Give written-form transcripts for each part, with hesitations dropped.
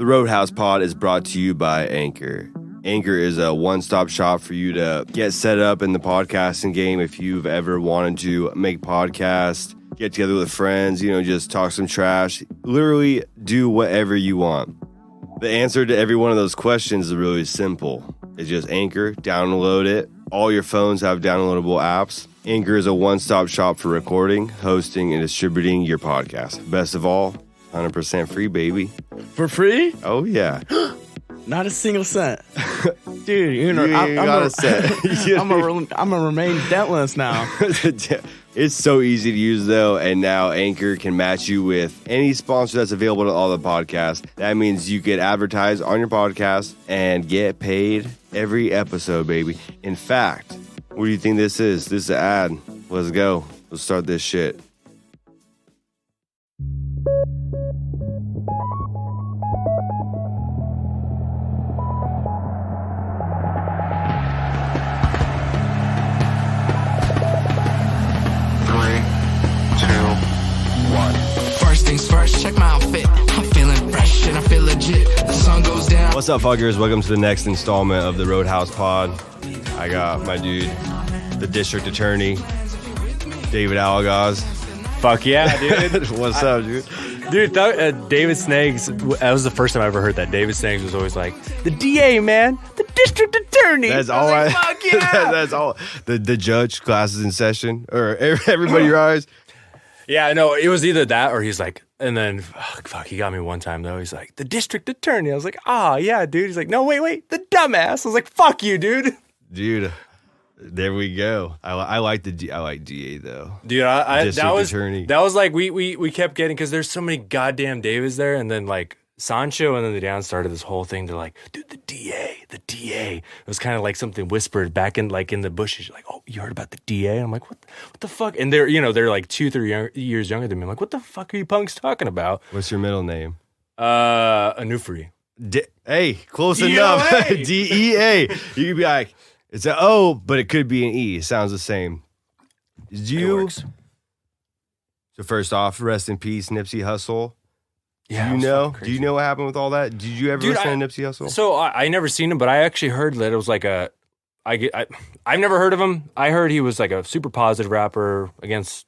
The Roadhouse Pod is brought to you by Anchor. Anchor is a one-stop shop for you to get set up in the podcasting game if you've ever wanted to make podcasts, get together with friends, just talk some trash, literally do whatever you want. The answer to every one of those questions is really simple. It's just Anchor, download it. All your phones have downloadable apps. Anchor is a one-stop shop for recording, hosting, and distributing your podcast. Best of all, 100% free, baby. For free? Oh, yeah. Not a single cent. Dude, I'm gonna remain dentless now. It's so easy to use, though, and now Anchor can match you with any sponsor that's available to all the podcasts. That means you get advertised on your podcast and get paid every episode, baby. In fact, what do you think this is? This is an ad. Let's go. Let's start this shit. Check my outfit. I'm feeling fresh and I feel legit. The sun goes down. What's up, fuckers? Welcome to the next installment of the Roadhouse Pod. I got my dude, the district attorney, David Algoz. Fuck yeah, dude. What's up, dude? Dude, David Snaggs, that was the first time I ever heard that. David Snaggs was always like, the DA, man, the district attorney. That's all fuck yeah. That's all. The judge, classes in session, or everybody rise. Yeah, no, it was either that or he's like, and then, fuck, he got me one time, though. He's like, the district attorney. I was like, yeah, dude. He's like, no, wait, the dumbass. I was like, fuck you, dude. Dude, there we go. I like DA, though. Dude, attorney. That was like, we kept getting, because there's so many goddamn Davids there, and then, like, Sancho and then the down started this whole thing to like, dude, the DA. It was kind of like something whispered back in the bushes. You're like, oh, you heard about the DA? And I'm like, what the fuck? And they're like 2-3 years younger than me. I'm like, what the fuck are you punks talking about? What's your middle name? Anufri. Hey, close enough. DEA. You could be like, it's an O, but it could be an E. It sounds the same. It works. So first off, rest in peace, Nipsey Hussle. Yeah, Do you know what happened with all that? Did you ever listen to Nipsey Hussle? So I never seen him, but I actually heard that it was like I've never heard of him. I heard he was like a super positive rapper against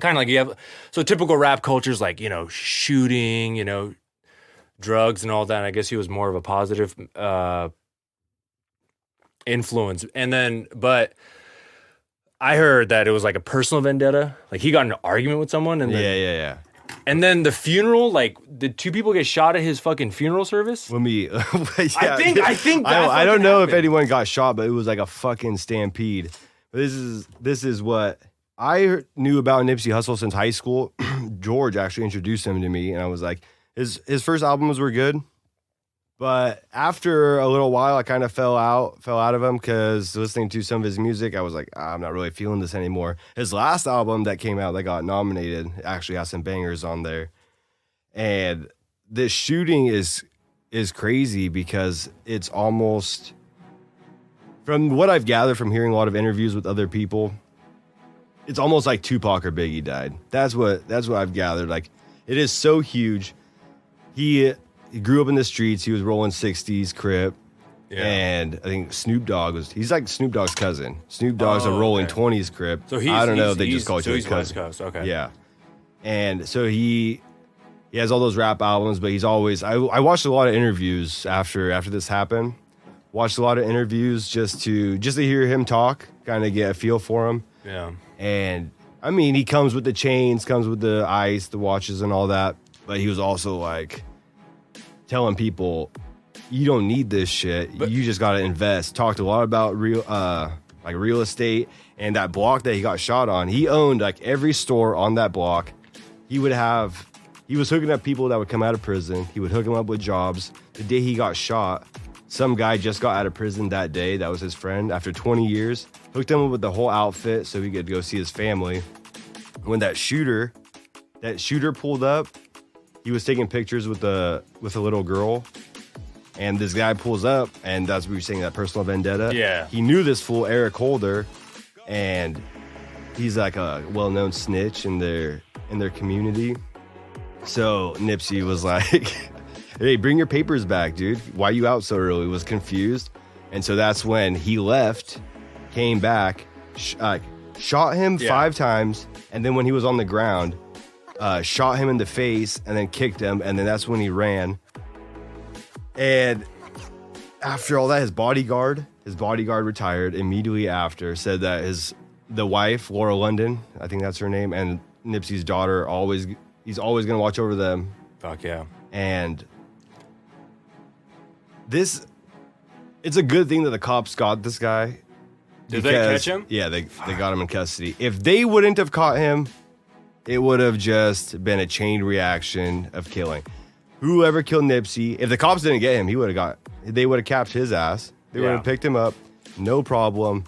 kind of like so typical rap culture's like, shooting, drugs and all that. And I guess he was more of a positive influence. And then, but I heard that it was like a personal vendetta. Like he got in an argument with someone and then, yeah. And then the funeral, like, did 2 people get shot at his fucking funeral service? Let me. I think. I don't know if anyone got shot, but it was like a fucking stampede. But this is what I knew about Nipsey Hussle since high school. George actually introduced him to me, and I was like, his first albums were good, but after a little while, I kind of fell out of him because listening to some of his music, I was like, I'm not really feeling this anymore. His last album that came out that got nominated actually has some bangers on there. And this shooting is crazy because it's almost, from what I've gathered from hearing a lot of interviews with other people, it's almost like Tupac or Biggie died. That's what I've gathered. Like, it is so huge. He grew up in the streets. He was rolling 60s Crip. Yeah. And I think Snoop Dogg he's like Snoop Dogg's cousin. Snoop Dogg's a rolling 20s Crip. So I don't know if they just call each other cousin. West Coast. Okay. Yeah. And so he has all those rap albums, but he's always, I watched a lot of interviews after this happened. Watched a lot of interviews just to hear him talk, kind of get a feel for him. Yeah. And I mean, he comes with the chains, comes with the ice, the watches and all that. But he was also like telling people, you don't need this shit. You just got to invest. Talked a lot about real estate and that block that he got shot on. He owned like every store on that block. He was hooking up people that would come out of prison. He would hook them up with jobs. The day he got shot, some guy just got out of prison that day. That was his friend. After 20 years, hooked him up with the whole outfit so he could go see his family. When that shooter pulled up, he was taking pictures with a little girl, and this guy pulls up, and that's what you're saying, that personal vendetta. Yeah. He knew this fool, Eric Holder, and he's like a well-known snitch in their community. So Nipsey was like, hey, bring your papers back, dude. Why you out so early? Was confused. And so that's when he left, came back, shot him 5 times. And then when he was on the ground, shot him in the face and then kicked him. And then that's when he ran. And after all that, his bodyguard retired immediately after, said that the wife, Laura London, I think that's her name, and Nipsey's daughter, he's always going to watch over them. Fuck yeah. And it's a good thing that the cops got this guy. Did they catch him? Yeah, they got him in custody. If they wouldn't have caught him, it would have just been a chain reaction of killing. Whoever killed Nipsey, if the cops didn't get him, they would have capped his ass. They would have picked him up, no problem.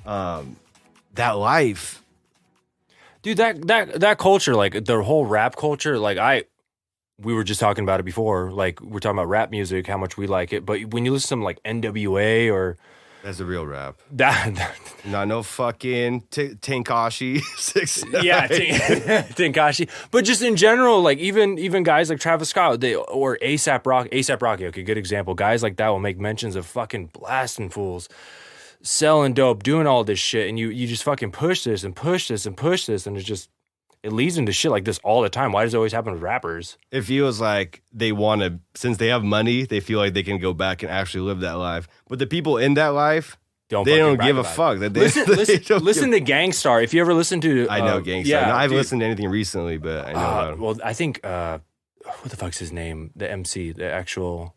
That life, dude. That culture, like the whole rap culture, like we were just talking about it before. Like we're talking about rap music, how much we like it. But when you listen to some like NWA or that's the real rap. Not no fucking Tekashi 6ix9ine. Yeah, Tekashi. But just in general, like even guys like Travis Scott, or ASAP Rocky. Okay, good example. Guys like that will make mentions of fucking blasting fools, selling dope, doing all this shit, and you just fucking push this and push this and push this, and it leads into shit like this all the time. Why does it always happen with rappers? It feels like they want to, since they have money, they feel like they can go back and actually live that life. But the people in that life, they don't give a fuck. Listen to Gangstar. If you ever listen to... I know Gangstar. Yeah, no, I haven't listened to anything recently, but I know about him. Well, I think... what the fuck's his name? The MC, the actual...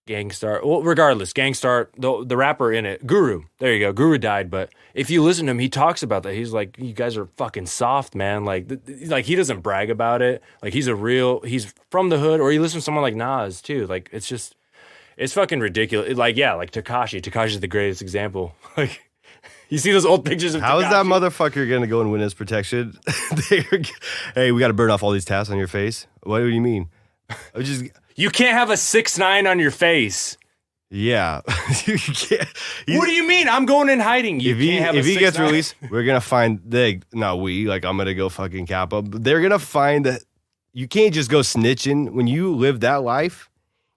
Gangstar. Well, regardless, Gangstar, the rapper in it, Guru. There you go. Guru died, but if you listen to him, he talks about that. He's like, you guys are fucking soft, man. Like he doesn't brag about it. Like he's from the hood, or you listen to someone like Nas too. Like it's fucking ridiculous. Like Tekashi. Tekashi's the greatest example. Like you see those old pictures of How Tekashi? is that motherfucker gonna go and win his protection? Hey, we got to burn off all these tats on your face. What do you mean? You can't have a 6ix9ine on your face. Yeah. You can't. What do you mean? I'm going in hiding. If he gets released, we're going to find I'm going to go fucking cap up. They're going to find that you can't just go snitching. When you live that life,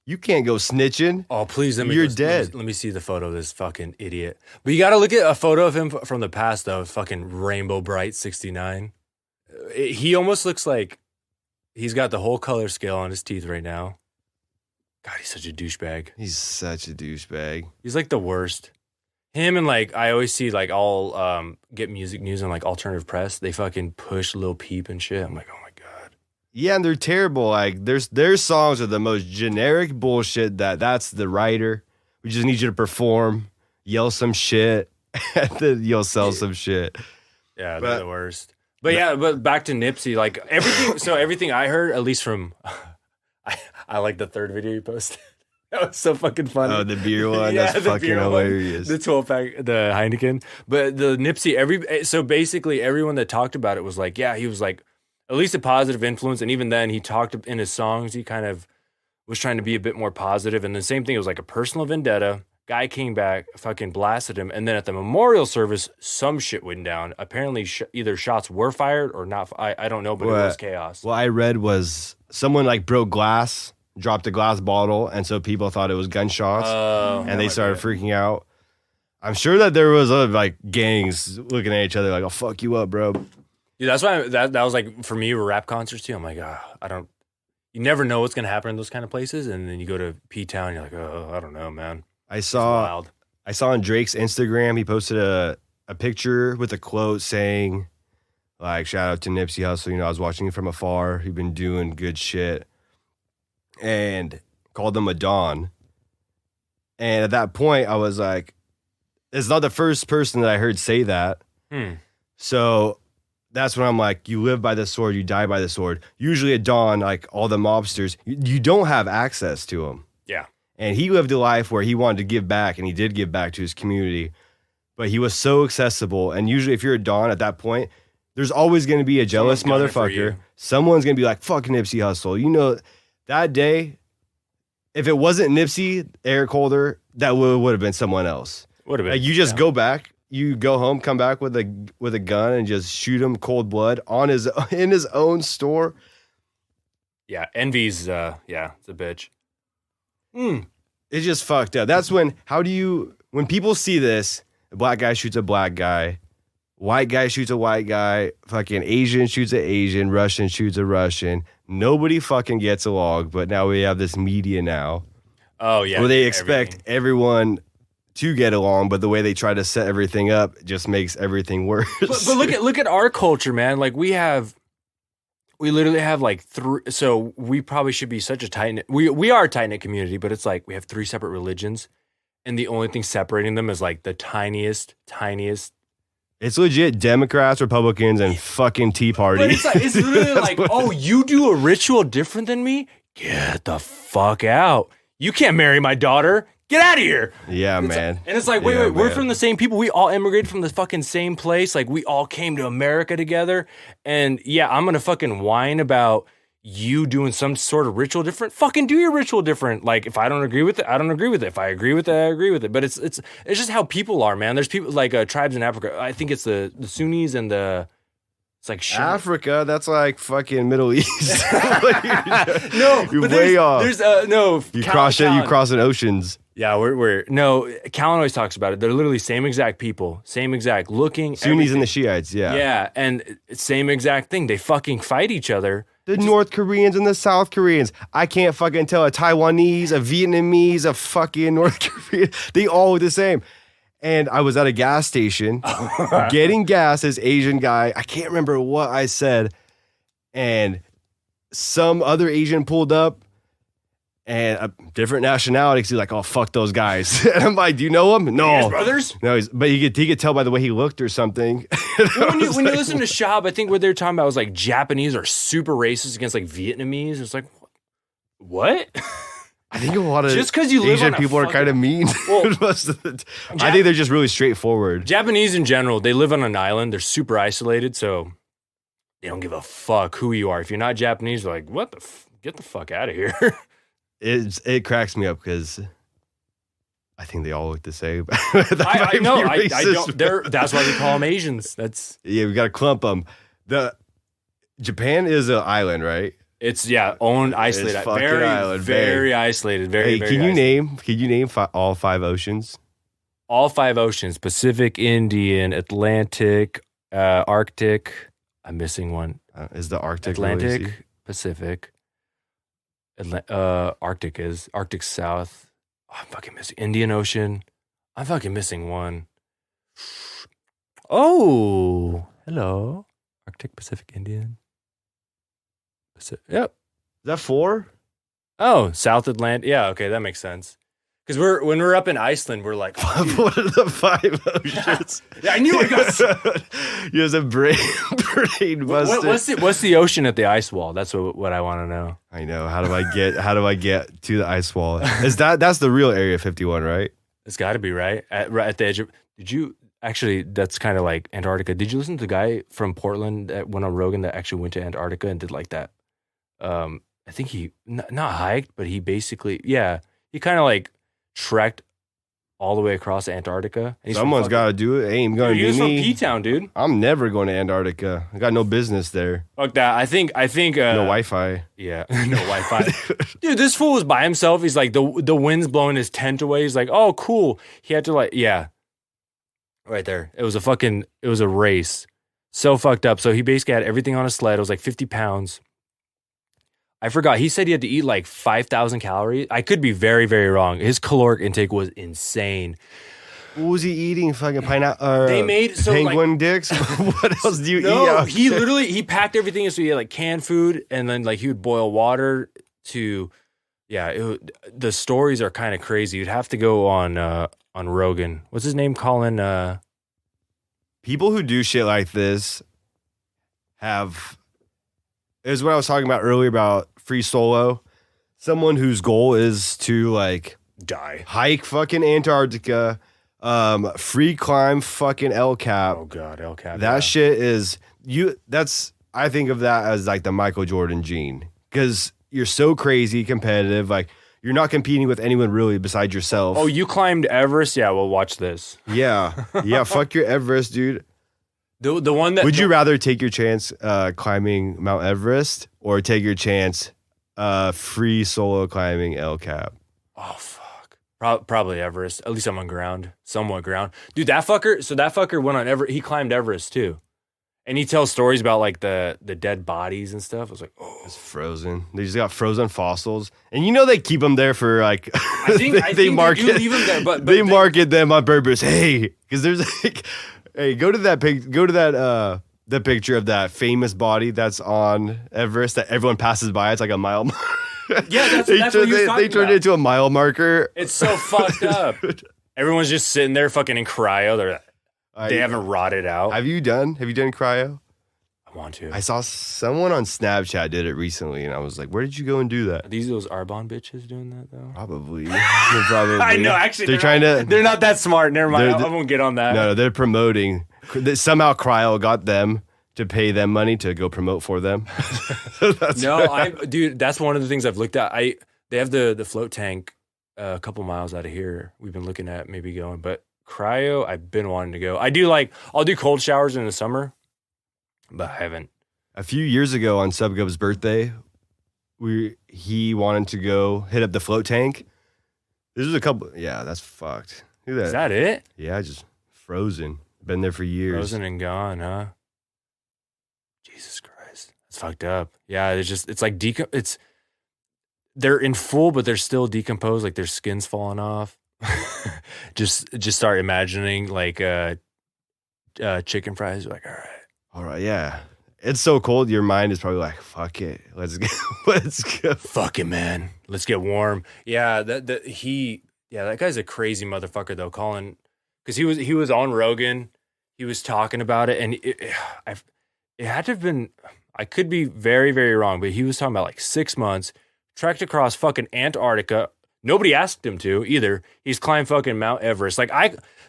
you can't go snitching. Oh, please. You're dead. Let me see the photo of this fucking idiot. But you got to look at a photo of him from the past, though. Fucking Rainbow Bright 69. He almost looks like he's got the whole color scale on his teeth right now. God, he's such a douchebag. He's such a douchebag. He's like the worst. Him and like, I always see like all get music news and like alternative press. They fucking push Lil Peep and shit. I'm like, oh my God. Yeah, and they're terrible. Like their songs are the most generic bullshit that's the writer. We just need you to perform, yell some shit, and then you'll sell some shit. Yeah, they're the worst. But back to Nipsey, like everything I heard, at least from... I like the third video you posted. That was so fucking funny. Oh, the beer one? Yeah, that's fucking hilarious. The 12-pack, the Heineken. But the Nipsey, so basically everyone that talked about it was like, yeah, he was like at least a positive influence. And even then he talked in his songs, he kind of was trying to be a bit more positive. And the same thing, it was like a personal vendetta. Guy came back, fucking blasted him. And then at the memorial service, some shit went down. Apparently either shots were fired or not. I don't know, but it was chaos. What I read was someone like broke glass, dropped a glass bottle, and so people thought it was gunshots, and they started freaking out. I'm sure that there was like gangs looking at each other like, "I'll fuck you up, bro." Dude, that's why that was like for me with rap concerts too. I'm like, you never know what's gonna happen in those kind of places, and then you go to P-Town, you're like, oh, I don't know, man. I saw on Drake's Instagram, he posted a picture with a quote saying, like, shout out to Nipsey Hussle. I was watching him from afar. He'd been doing good shit. And called him a Don. And at that point, I was like, it's not the first person that I heard say that. So that's when I'm like, you live by the sword, you die by the sword. Usually a Don, like all the mobsters, you don't have access to them. Yeah. And he lived a life where he wanted to give back, and he did give back to his community. But he was so accessible. And usually if you're a Don at that point, there's always going to be a jealous motherfucker. Someone's going to be like, fuck Nipsey Hussle. That day, if it wasn't Nipsey, Eric Holder, that would have been someone else. Would have been. Like you just go back, you go home, come back with a gun and just shoot him cold blood in his own store. Yeah, envy's it's a bitch. It's just fucked up. That's when people see this, a black guy shoots a black guy, white guy shoots a white guy, fucking Asian shoots an Asian, Russian shoots a Russian. Nobody fucking gets along, but now we have this media now. Oh yeah. Where they expect everyone to get along, but the way they try to set everything up just makes everything worse. But look at our culture, man. Like we literally have like three. So we probably should be such a tight knit. We are a tight knit community, but it's like we have 3 separate religions, and the only thing separating them is like the tiniest. It's legit Democrats, Republicans, and fucking Tea Party. But it's literally like, oh, you do a ritual different than me? Get the fuck out! You can't marry my daughter. Get out of here. Yeah, man. And it's like, wait, we're from the same people. We all immigrated from the fucking same place. Like, we all came to America together. And yeah, I'm going to fucking whine about you doing some sort of ritual different. Fucking do your ritual different. Like, if I don't agree with it, I don't agree with it. If I agree with it, I agree with it. But it's just how people are, man. There's people like tribes in Africa. I think it's the Sunnis and it's like Africa, that's like fucking Middle East. No, you're way off. There's no. You crossing oceans. Yeah, Callan always talks about it. They're literally same exact people, same exact looking. Sunnis everything. and the Shiites, yeah. Yeah, and same exact thing. They fucking fight each other. The North Koreans and the South Koreans. I can't fucking tell a Taiwanese, a Vietnamese, a fucking North Korean. They all look the same. And I was at a gas station getting gas, this Asian guy. I can't remember what I said. And some other Asian pulled up and a different nationality. He's like, oh, fuck those guys. And I'm like, do you know him? No. His brothers? No, but he could tell by the way he looked or something. When you listen to Shab, I think what they're talking about was like Japanese are super racist against like Vietnamese. It's like, what? I think a lot of just because you live Asian on people are kind of mean. Well, I think they're just really straightforward. Japanese in general, they live on an island. They're super isolated, so they don't give a fuck who you are. If you're not Japanese, they're like, what the get the fuck out of here. It cracks me up because I think they all look the same. I know. I don't. That's why we call them Asians. Yeah, we got to clump them. Japan is an island, right? It's owned, isolated, it's very island, very isolated. Very. Hey, can you name all 5 oceans? All 5 oceans: Pacific, Indian, Atlantic, Arctic. I'm missing one. Is the Arctic Atlantic, really Pacific, Arctic South. Oh, I'm fucking missing Indian Ocean. I'm fucking missing one. Oh, hello, Arctic, Pacific, Indian. Yep. Is that 4? Oh, South Atlantic. Yeah, okay, that makes sense. Because when we're up in Iceland, we're like, what are the 5 oceans? Yeah, I knew it got. You have a brain buster. What's the ocean at the ice wall? That's what I want to know. I know. How do I get to the ice wall? That's the real Area 51, right? It's got to be right at the edge of. Did you actually? That's kind of like Antarctica. Did you listen to the guy from Portland that went on Rogan that actually went to Antarctica and did like that? I think he not hiked, but he basically he kind of like trekked all the way across Antarctica. Someone's got to do it. Ain't gonna be me. He's from P-Town, dude. I'm never going to Antarctica. I got no business there. Fuck that. I think. No Wi-Fi. Yeah, no Wi-Fi. Dude, this fool was by himself. He's like the wind's blowing his tent away. He's like, oh, cool. He had to right there. It was a race. So fucked up. So he basically had everything on a sled. It was like 50 pounds. I forgot. He said he had to eat like 5,000 calories. I could be very, very wrong. His caloric intake was insane. What was he eating? Fucking pineapple? They made penguin dicks? What else do you eat? No, he packed everything in. So he had like canned food, and then like he would boil water to. Yeah, the stories are kind of crazy. You'd have to go on Rogan. What's his name? Colin. People who do shit like this is what I was talking about earlier about free solo. Someone whose goal is to like die, hike fucking Antarctica, free climb fucking El Cap. Oh god, El Cap. That shit is I think of that as like the Michael Jordan gene, because you're so crazy competitive. Like you're not competing with anyone really besides yourself. Oh, you climbed Everest? Yeah, well, watch this. Yeah. Fuck your Everest, dude. The one that would you rather take your chance climbing Mount Everest or take your chance free solo climbing El Cap. Oh fuck. Probably Everest. At least I'm on ground, somewhat ground. Dude, that fucker went on Everest. He climbed Everest too, and he tells stories about like the dead bodies and stuff. I was like, oh, It's frozen. They just got frozen fossils, and they keep them there for like. I think they do leave them there, but they market them on purpose. Hey, because there's like, hey, go to that the picture of that famous body that's on Everest that everyone passes by. It's like a mile. Yeah, that's what he was talking They turned it into a mile marker. It's so fucked up. Everyone's just sitting there fucking in cryo. They haven't rotted out. Have you done cryo? I want to. I saw someone on Snapchat did it recently, and I was like, "Where did you go and do that?" Are these those Arbonne bitches doing that though? Probably. Probably. I know. Actually, They're not that smart. Never mind. I won't get on that. No, they're promoting. Somehow cryo got them to pay them money to go promote for them. Dude, that's one of the things I've looked at. They have the float tank a couple miles out of here. We've been looking at maybe going, but cryo, I've been wanting to go. I'll do cold showers in the summer, but I haven't. A few years ago on Subgub's birthday, he wanted to go hit up the float tank. This was that's fucked. Look at that. Is that it? Yeah, just frozen. Been there for years. Frozen and gone, huh? Jesus Christ. It's fucked up. Yeah, it's like they're in full, but they're still decomposed, like their skin's falling off. just start imagining like chicken fries. You're like, all right, yeah. It's so cold. Your mind is probably like, fuck it, let's go. Fuck it, man. Let's get warm. Yeah, that guy's a crazy motherfucker though. Colin, because he was on Rogan, he was talking about it, and it had to have been. I could be very, very wrong, but he was talking about like 6 months, trekked across fucking Antarctica. Nobody asked him to either. He's climbed fucking Mount Everest.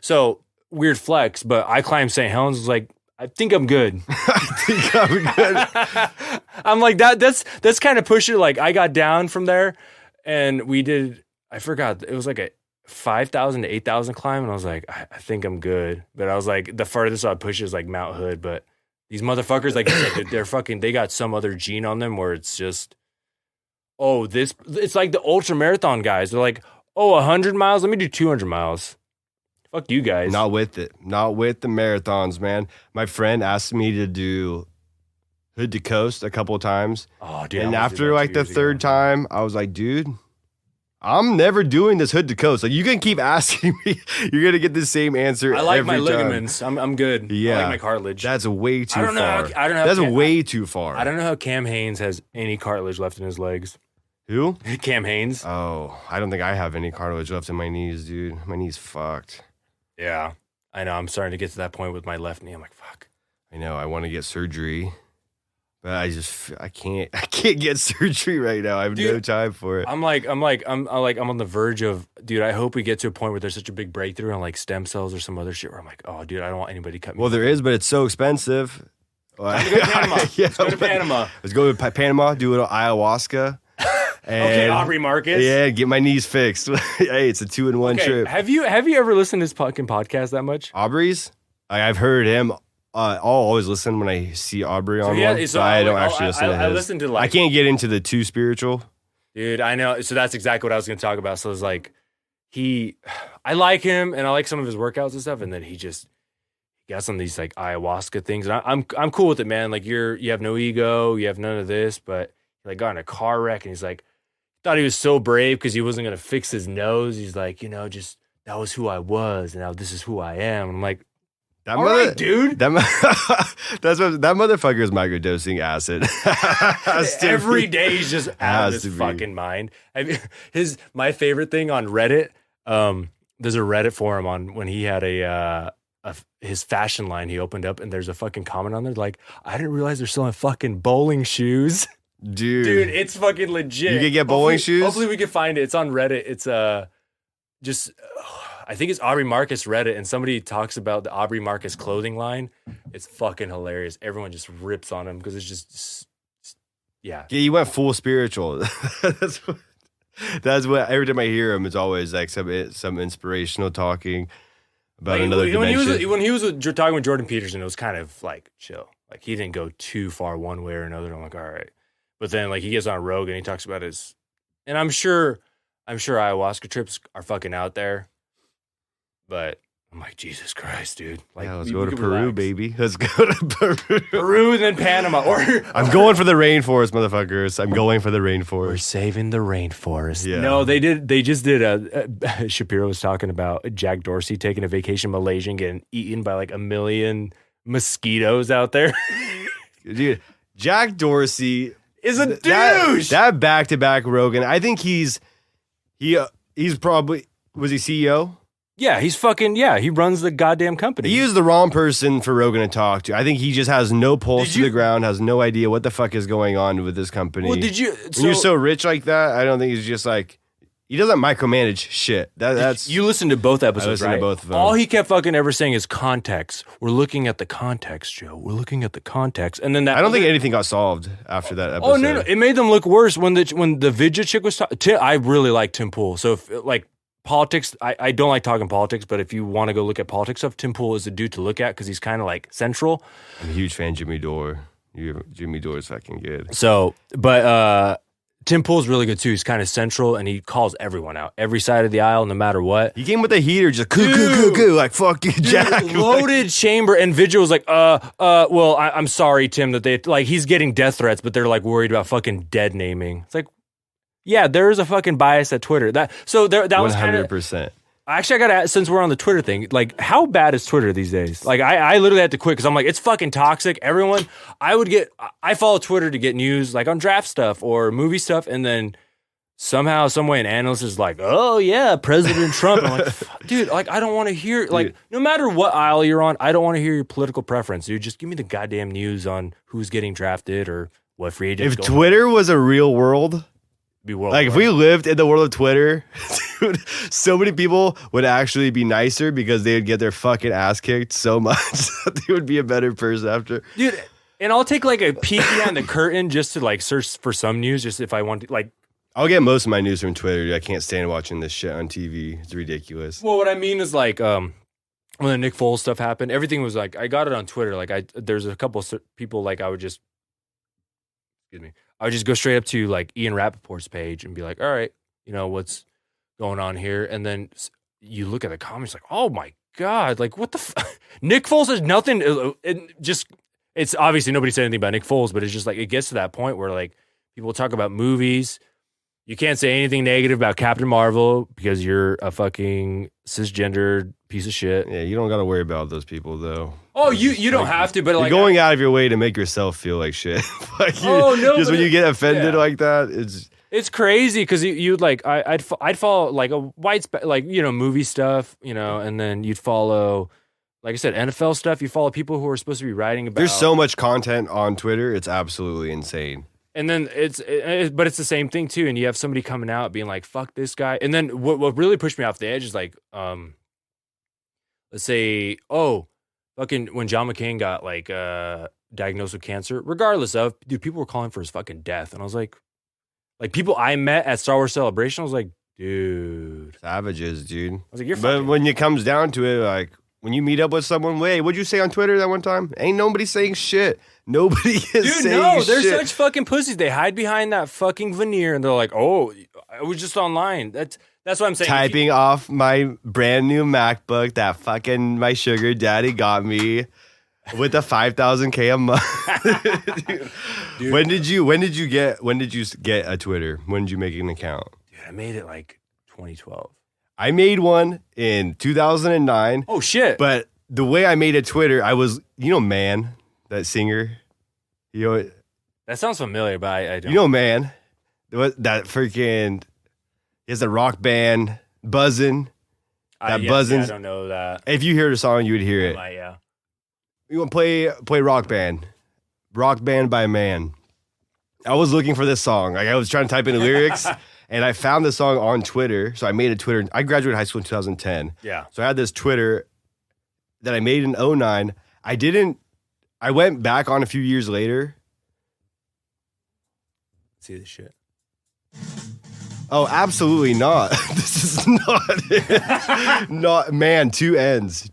So weird flex, but I climbed St. Helens. Was like, I think I'm good. I'm like that's kind of pusher. Like I got down from there, and we did. I forgot it was like a 5,000 to 8,000 climb, and I was like, I think I'm good. But I was like, the farthest I'd push is like Mount Hood, but. These motherfuckers, like you said, they're fucking. They got some other gene on them where it's just, it's like the ultra marathon guys. They're like, 100 miles. Let me do 200 miles. Fuck you guys. Not with it. Not with the marathons, man. My friend asked me to do Hood to Coast a couple of times. Oh, dude. And after like the third time, I was like, dude, I'm never doing this Hood to Coast. Like you can keep asking me, you're gonna get the same answer. I like every my time. ligaments. I'm good. Yeah, I like my cartilage. That's way too far. I don't know. That's way too far. I don't know how Cam Hanes has any cartilage left in his legs. Who? Cam Hanes. Oh, I don't think I have any cartilage left in my knees, dude. My knee's fucked. Yeah, I know. I'm starting to get to that point with my left knee. I'm like, fuck. I know. I want to get surgery. But I can't get surgery right now. I have no time for it. I'm on the verge of, dude, I hope we get to a point where there's such a big breakthrough on like stem cells or some other shit where I'm like, oh, dude, I don't want anybody to cut me. Well, there is, but it's so expensive. Time to go to Panama. Let's go to Panama. Let's go to Panama, do it on ayahuasca. Okay, Aubrey Marcus. Yeah, get my knees fixed. Hey, it's a 2-in-1 trip. Have you ever listened to this fucking podcast that much? Aubrey's? I've heard him. I'll always listen when I see Aubrey on one. So I don't actually listen to his. I listened to like. I can't get into the too spiritual. Dude, I know. So that's exactly what I was going to talk about. So it's like, I like him and I like some of his workouts and stuff. And then he got some of these like ayahuasca things. And I'm cool with it, man. Like you have no ego, you have none of this, but he like got in a car wreck and he's like, thought he was so brave because he wasn't going to fix his nose. He's like, just that was who I was. And now this is who I am. And I'm like, That dude. That motherfucker is microdosing acid. Every day he's just out of his fucking mind. I mean, my favorite thing on Reddit. There's a Reddit forum on when he had his fashion line he opened up, and there's a fucking comment on there like, I didn't realize they're selling fucking bowling shoes. Dude, it's fucking legit. You can get bowling shoes. Hopefully we can find it. It's on Reddit. It's I think it's Aubrey Marcus Reddit, and somebody talks about the Aubrey Marcus clothing line. It's fucking hilarious. Everyone just rips on him because it's just yeah. Yeah, you went full spiritual. That's what every time I hear him, it's always like some inspirational talking about another dimension. When he was talking with Jordan Peterson, it was kind of like chill. Like he didn't go too far one way or another. I'm like, all right. But then like he gets on Rogan, he talks about his, and I'm sure ayahuasca trips are fucking out there. But I'm like, Jesus Christ, dude. Like, let's go to Peru, relax. baby. Let's go to Peru. Peru and then Panama. Or I'm going for the rainforest, motherfuckers. I'm going for the we're rainforest. saving the rainforest. Yeah. No, they just did Shapiro was talking about Jack Dorsey taking a vacation in Malaysia and getting eaten by like 1 million mosquitoes out there. Dude, Jack Dorsey Is a douche. That back-to-back Rogan. I think he's probably, was he CEO? Yeah, he runs the goddamn company. He is the wrong person for Rogan to talk to. I think he just has no pulse to the ground, has no idea what the fuck is going on with this company. Well, When you're so rich like that, I don't think he's just like, he doesn't micromanage shit. That's you listened to both episodes, listened right? to both of them. All he kept fucking ever saying is context. We're looking at the context, Joe. We're looking at the context, and then that. I don't think anything got solved after that episode. Oh no, it made them look worse when the Vidya chick was talking. I really like Tim Pool, so if like politics, I don't like talking politics, but if you want to go look at politics stuff, Tim Pool is a dude to look at because he's kind of like central. I'm a huge fan of Jimmy Dore. Jimmy Dore is fucking good. So, but Tim Pool's really good too. He's kind of central and he calls everyone out, every side of the aisle, no matter what. He came with a heater, just coo, like fuck you, Jack. Loaded chamber, and Vigil was like, well, I'm sorry, Tim, that they like he's getting death threats, but they're like worried about fucking dead naming. It's like, yeah, there is a fucking bias at Twitter. That was kind of 100%. Actually, I got to ask, since we're on the Twitter thing, like, how bad is Twitter these days? Like, I literally had to quit because I'm like, it's fucking toxic. Everyone, I follow Twitter to get news, like on draft stuff or movie stuff, and then somehow, some way, an analyst is like, oh yeah, President Trump. I'm like, dude, like, I don't want to hear, like, no matter what aisle you're on, I don't want to hear your political preference, dude. Just give me the goddamn news on who's getting drafted or what free agents. If Twitter was a real world, be world like if we lived in the world of Twitter, dude, so many people would actually be nicer because they would get their fucking ass kicked so much that they would be a better person after. Dude, and I'll take like a peek behind the curtain just to like search for some news, just if I want to, like. I'll get most of my news from Twitter. Dude. I can't stand watching this shit on TV. It's ridiculous. Well, what I mean is like when the Nick Foles stuff happened, everything was like, I got it on Twitter. Like there's a couple people like I would just go straight up to like Ian Rappaport's page and be like, all right, you know, what's going on here? And then you look at the comments like, oh my God, like what the Nick Foles has nothing. It's obviously nobody said anything about Nick Foles, but it's just like, it gets to that point where like people talk about movies. You can't say anything negative about Captain Marvel because you're a fucking cisgendered piece of shit. Yeah, you don't got to worry about those people though. Oh, you don't have to, but like you're going out of your way to make yourself feel like shit. Like just when you get offended like that, it's crazy because you like I'd follow like a like you know movie stuff, you know, and then you'd follow, like I said, NFL stuff. You follow people who are supposed to be writing about. There's so much content on Twitter, it's absolutely insane. And then but it's the same thing too. And you have somebody coming out being like, "Fuck this guy." And then what really pushed me off the edge is like, let's say, fucking when John McCain got like diagnosed with cancer, regardless of, dude, people were calling for his fucking death, and I was like people I met at Star Wars Celebration, I was like, dude, savages, dude. I was like, you're but fucking. When it comes down to it, like when you meet up with someone, wait, what'd you say on Twitter that one time? Ain't nobody saying shit. Nobody is saying shit. Dude, no, they're such fucking pussies. They hide behind that fucking veneer, and they're like, oh, I was just online. That's what I'm saying. Typing off my brand new MacBook that fucking my sugar daddy got me with a 5,000K a month. Dude. When did you get a Twitter? When did you make an account? Dude, I made it like 2012. I made one in 2009. Oh shit. But the way I made a Twitter, I was, Man, that singer. That sounds familiar, but I don't. Man, that freaking, he has a rock band, Buzzin'. Buzzin'. I don't know that. If you hear the song, you would hear it. Yeah. You want to play Rock Band by Man. I was looking for this song. Like I was trying to type in the lyrics, and I found the song on Twitter. So I made a Twitter. I graduated high school in 2010. Yeah. So I had this Twitter that I made in 2009. I went back on a few years later. See this shit. Oh, absolutely not. This is not it. Not, man, two ends.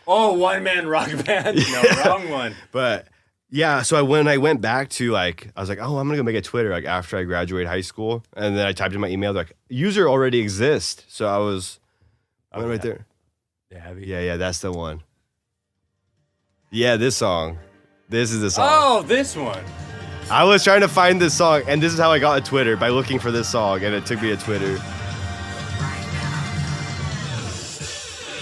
Oh, one man rock band? No, wrong one. But Yeah, so when I went back to I was like, oh, I'm gonna go make a Twitter like after I graduate high school, and then I typed in my email like user already exists. So I went right there. Yeah, that's the one. Yeah, this song. This is the song. Oh, this one. I was trying to find this song, and this is how I got a Twitter by looking for this song, and it took me to Twitter.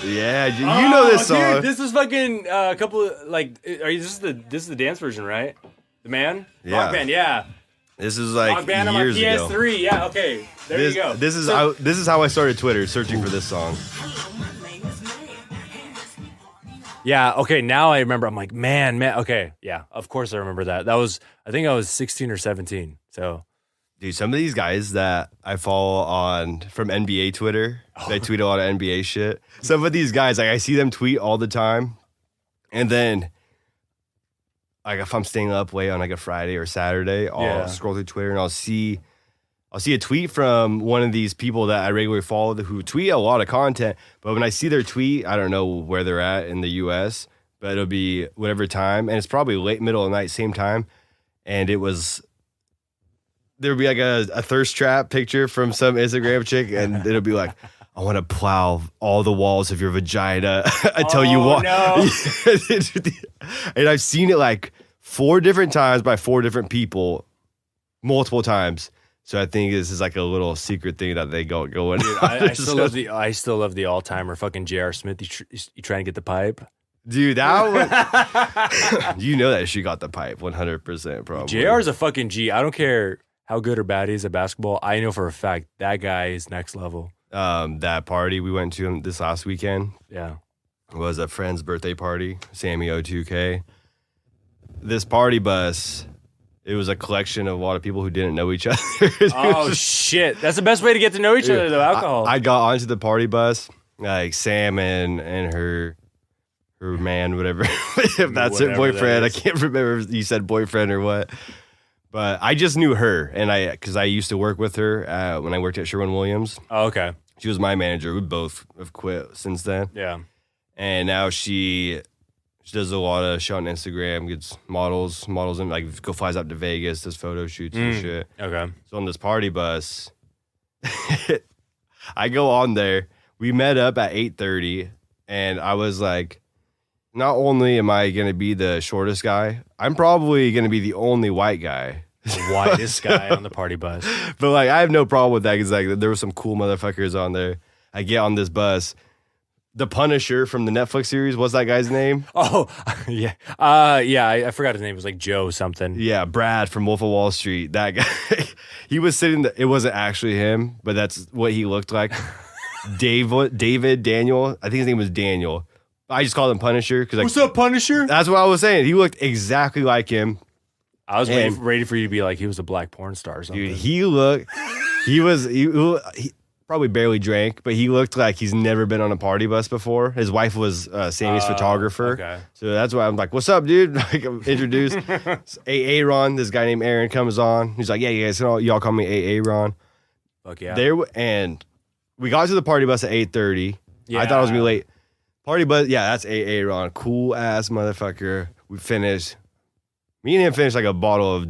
Yeah, you know this song. Dude, this is fucking a couple of this is the dance version, right? The man? Yeah. Rock Band, yeah. This is like Rock Band on my years ago. PS3, yeah, okay. There you go. This is how I started Twitter, searching for this song. Yeah, okay, now I remember. I'm like, man, okay, yeah, of course I remember that. I think I was 16 or 17, so. Dude, some of these guys that I follow from NBA Twitter, they tweet a lot of NBA shit. Some of these guys, like I see them tweet all the time, and then like if I'm staying up late on like a Friday or Saturday, I'll scroll through Twitter and I'll see a tweet from one of these people that I regularly follow who tweet a lot of content. But when I see their tweet, I don't know where they're at in the U.S., but it'll be whatever time, and it's probably late, middle of the night, same time, and it was. There would be like a thirst trap picture from some Instagram chick, and it'll be like, I want to plow all the walls of your vagina until you walk. No. And I've seen it like 4 different times by 4 different people, multiple times. So I think this is like a little secret thing that they go in. Dude, I still love the all timer fucking J.R. Smith. You trying to get the pipe? Dude, that one, you know that she got the pipe 100% probably. JR's a fucking G. I don't care how good or bad he is at basketball. I know for a fact that guy is next level. That party we went to this last weekend, was a friend's birthday party, Sammy O2K. This party bus, it was a collection of a lot of people who didn't know each other. Oh shit, that's the best way to get to know each other though. Alcohol. I got onto the party bus, like Sam and her man, whatever. If that's her boyfriend, I can't remember if you said boyfriend or what. But I just knew her, and because I used to work with her when I worked at Sherwin-Williams. Oh, okay. She was my manager. We both have quit since then. Yeah. And now she does a lot of shit on Instagram, gets models and like flies out to Vegas, does photo shoots and shit. Okay. So on this party bus, I go on there. We met up at 8:30, and I was like, not only am I going to be the shortest guy, I'm probably going to be the only white guy. The whitest guy on the party bus. But like, I have no problem with that because like there were some cool motherfuckers on there. I get on this bus. The Punisher from the Netflix series, what's that guy's name? Oh, yeah. I forgot his name. It was like Joe something. Yeah, Brad from Wolf of Wall Street. That guy. He was sitting it wasn't actually him, but that's what he looked like. David Daniel. I think his name was Daniel. I just called him Punisher because what's up, Punisher? That's what I was saying. He looked exactly like him. I was ready for you to be like he was a black porn star or something. Dude, he probably barely drank, but he looked like he's never been on a party bus before. His wife was Sammy's photographer. Okay. So that's why I'm like, what's up, dude? Like, I'm introduced. Aaron, this guy named Aaron comes on. He's like, yeah, you guys, y'all call me Aaron. Fuck yeah. And we got to the party bus at 8:30. Yeah. I thought I was going to be late. Party bus, yeah, that's Aaron. Cool ass motherfucker. We finished. Me and him finished like a bottle of,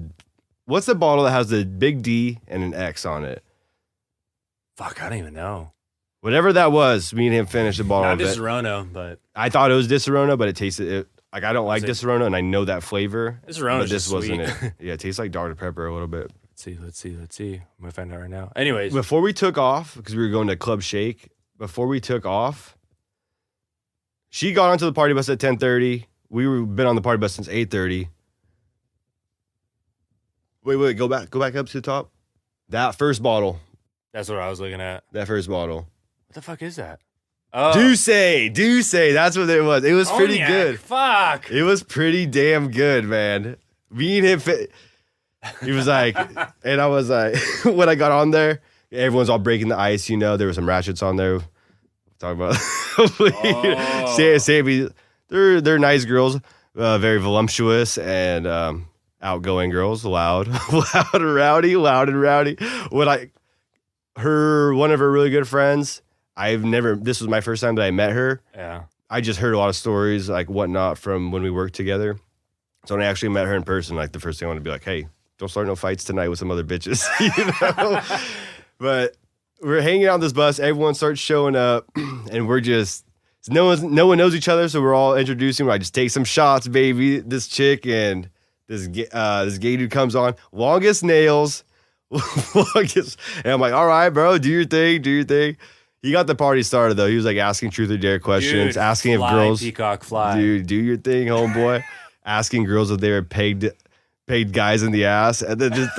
what's the bottle that has the big D and an X on it? Fuck, I don't even know. Whatever that was, me and him finished a bottle of it. Not Disaronno, but. I thought it was Disaronno, but it tasted, like I don't like Disaronno and I know that flavor. Disaronno, but this wasn't sweet. it. Yeah, it tastes like Dr. Pepper a little bit. Let's see. I'm going to find out right now. Anyways. Before we took off, because we were going to Club Shake, before we took off, she got onto the party bus at 10:30. We've been on the party bus since 8:30. Wait, go back up to the top. That first bottle. That's what I was looking at. That first bottle. What the fuck is that? Oh. Douce. That's what it was. It was pretty good. Fuck. It was pretty damn good, man. Me and him, he was like, and I was like, when I got on there, everyone's all breaking the ice, you know. There were some ratchets on there. Talking about Sammy, they're nice girls, very voluptuous and outgoing girls, loud and rowdy. One of her really good friends, this was my first time that I met her. Yeah. I just heard a lot of stories, like whatnot from when we worked together. So when I actually met her in person, like the first thing I want to be like, hey, don't start no fights tonight with some other bitches, you know? But we're hanging out on this bus. Everyone starts showing up, and we're just no one knows each other, so we're all introducing. I just take some shots, baby. This chick and this gay dude comes on, longest nails, longest, and I'm like, all right, bro, do your thing, do your thing. He got the party started though. He was like asking truth or dare questions, Dude, asking fly, if girls, peacock fly, dude, do your thing, homeboy. Asking girls if they were paid guys in the ass, and then just.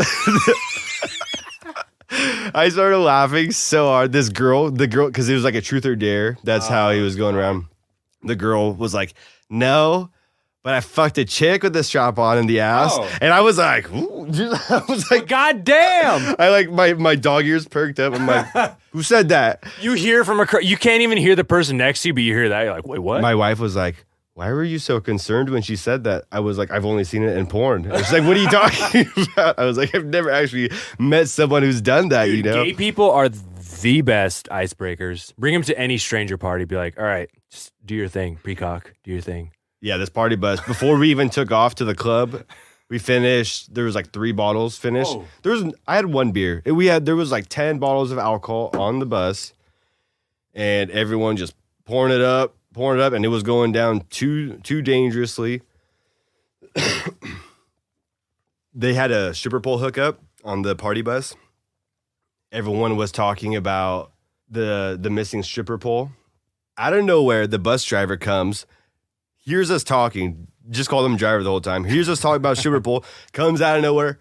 I started laughing so hard. The girl, because it was like a truth or dare. That's how he was going around. The girl was like, no, but I fucked a chick with the strap on in the ass. Oh. And I was like, ooh. I was like, God damn. I like my dog ears perked up. I'm like, who said that? You hear from you can't even hear the person next to you, but you hear that. You're like, wait, what? My wife was like, why were you so concerned when she said that? I was like, I've only seen it in porn. And she's like, what are you talking about? I was like, I've never actually met someone who's done that, Dude, you know? Gay people are the best icebreakers. Bring them to any stranger party. Be like, all right, just do your thing, peacock, do your thing. Yeah, this party bus. Before we even took off to the club, we finished. There was like 3 bottles finished. Oh. I had 1 beer. There was like 10 bottles of alcohol on the bus, and everyone just pouring it up, and it was going down too dangerously. They had a stripper pole hookup on the party bus. Everyone was talking about the missing stripper pole. Out of nowhere, the bus driver comes, hears us talking, just call him driver the whole time, hears us talking about stripper pole, comes out of nowhere,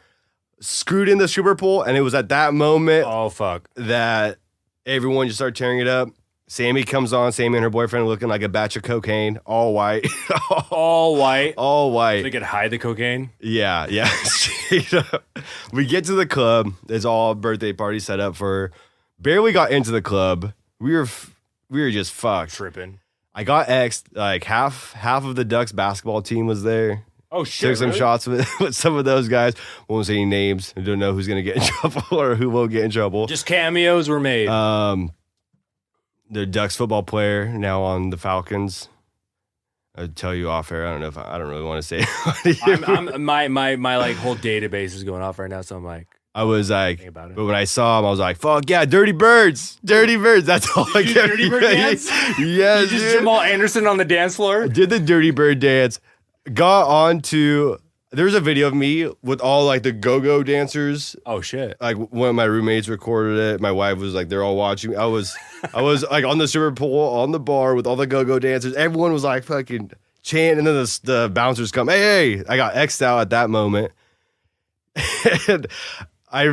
screwed in the stripper pole, and it was at that moment that everyone just started tearing it up. Sammy comes on, Sammy and her boyfriend looking like a batch of cocaine, all white. All white. All white. So they could hide the cocaine? Yeah. Straight up. We get to the club. There's all birthday party set up for. Barely got into the club. We were just fucked. Tripping. I got X'd. Like half of the Ducks basketball team was there. Oh, shit. Took some shots with some of those guys. Won't say any names. I don't know who's going to get in trouble or who won't get in trouble. Just cameos were made. The Ducks football player now on the Falcons. I'd tell you off air. I don't know if I don't really want to say it. My like whole database is going off right now, so I'm like, I was like, about it. But when I saw him, I was like, fuck yeah, Dirty Birds. That's all I You kept. Dirty Bird dance? Yes, You just dude. Jamal Anderson on the dance floor? Did the Dirty Bird dance. Got on to. There's a video of me with all like the go-go dancers. Oh shit. Like one of my roommates recorded it. My wife was like, they're all watching me. I was like on the stripper pole on the bar with all the go-go dancers. Everyone was like fucking chanting, and then the bouncers come. Hey! I got X'd out at that moment. And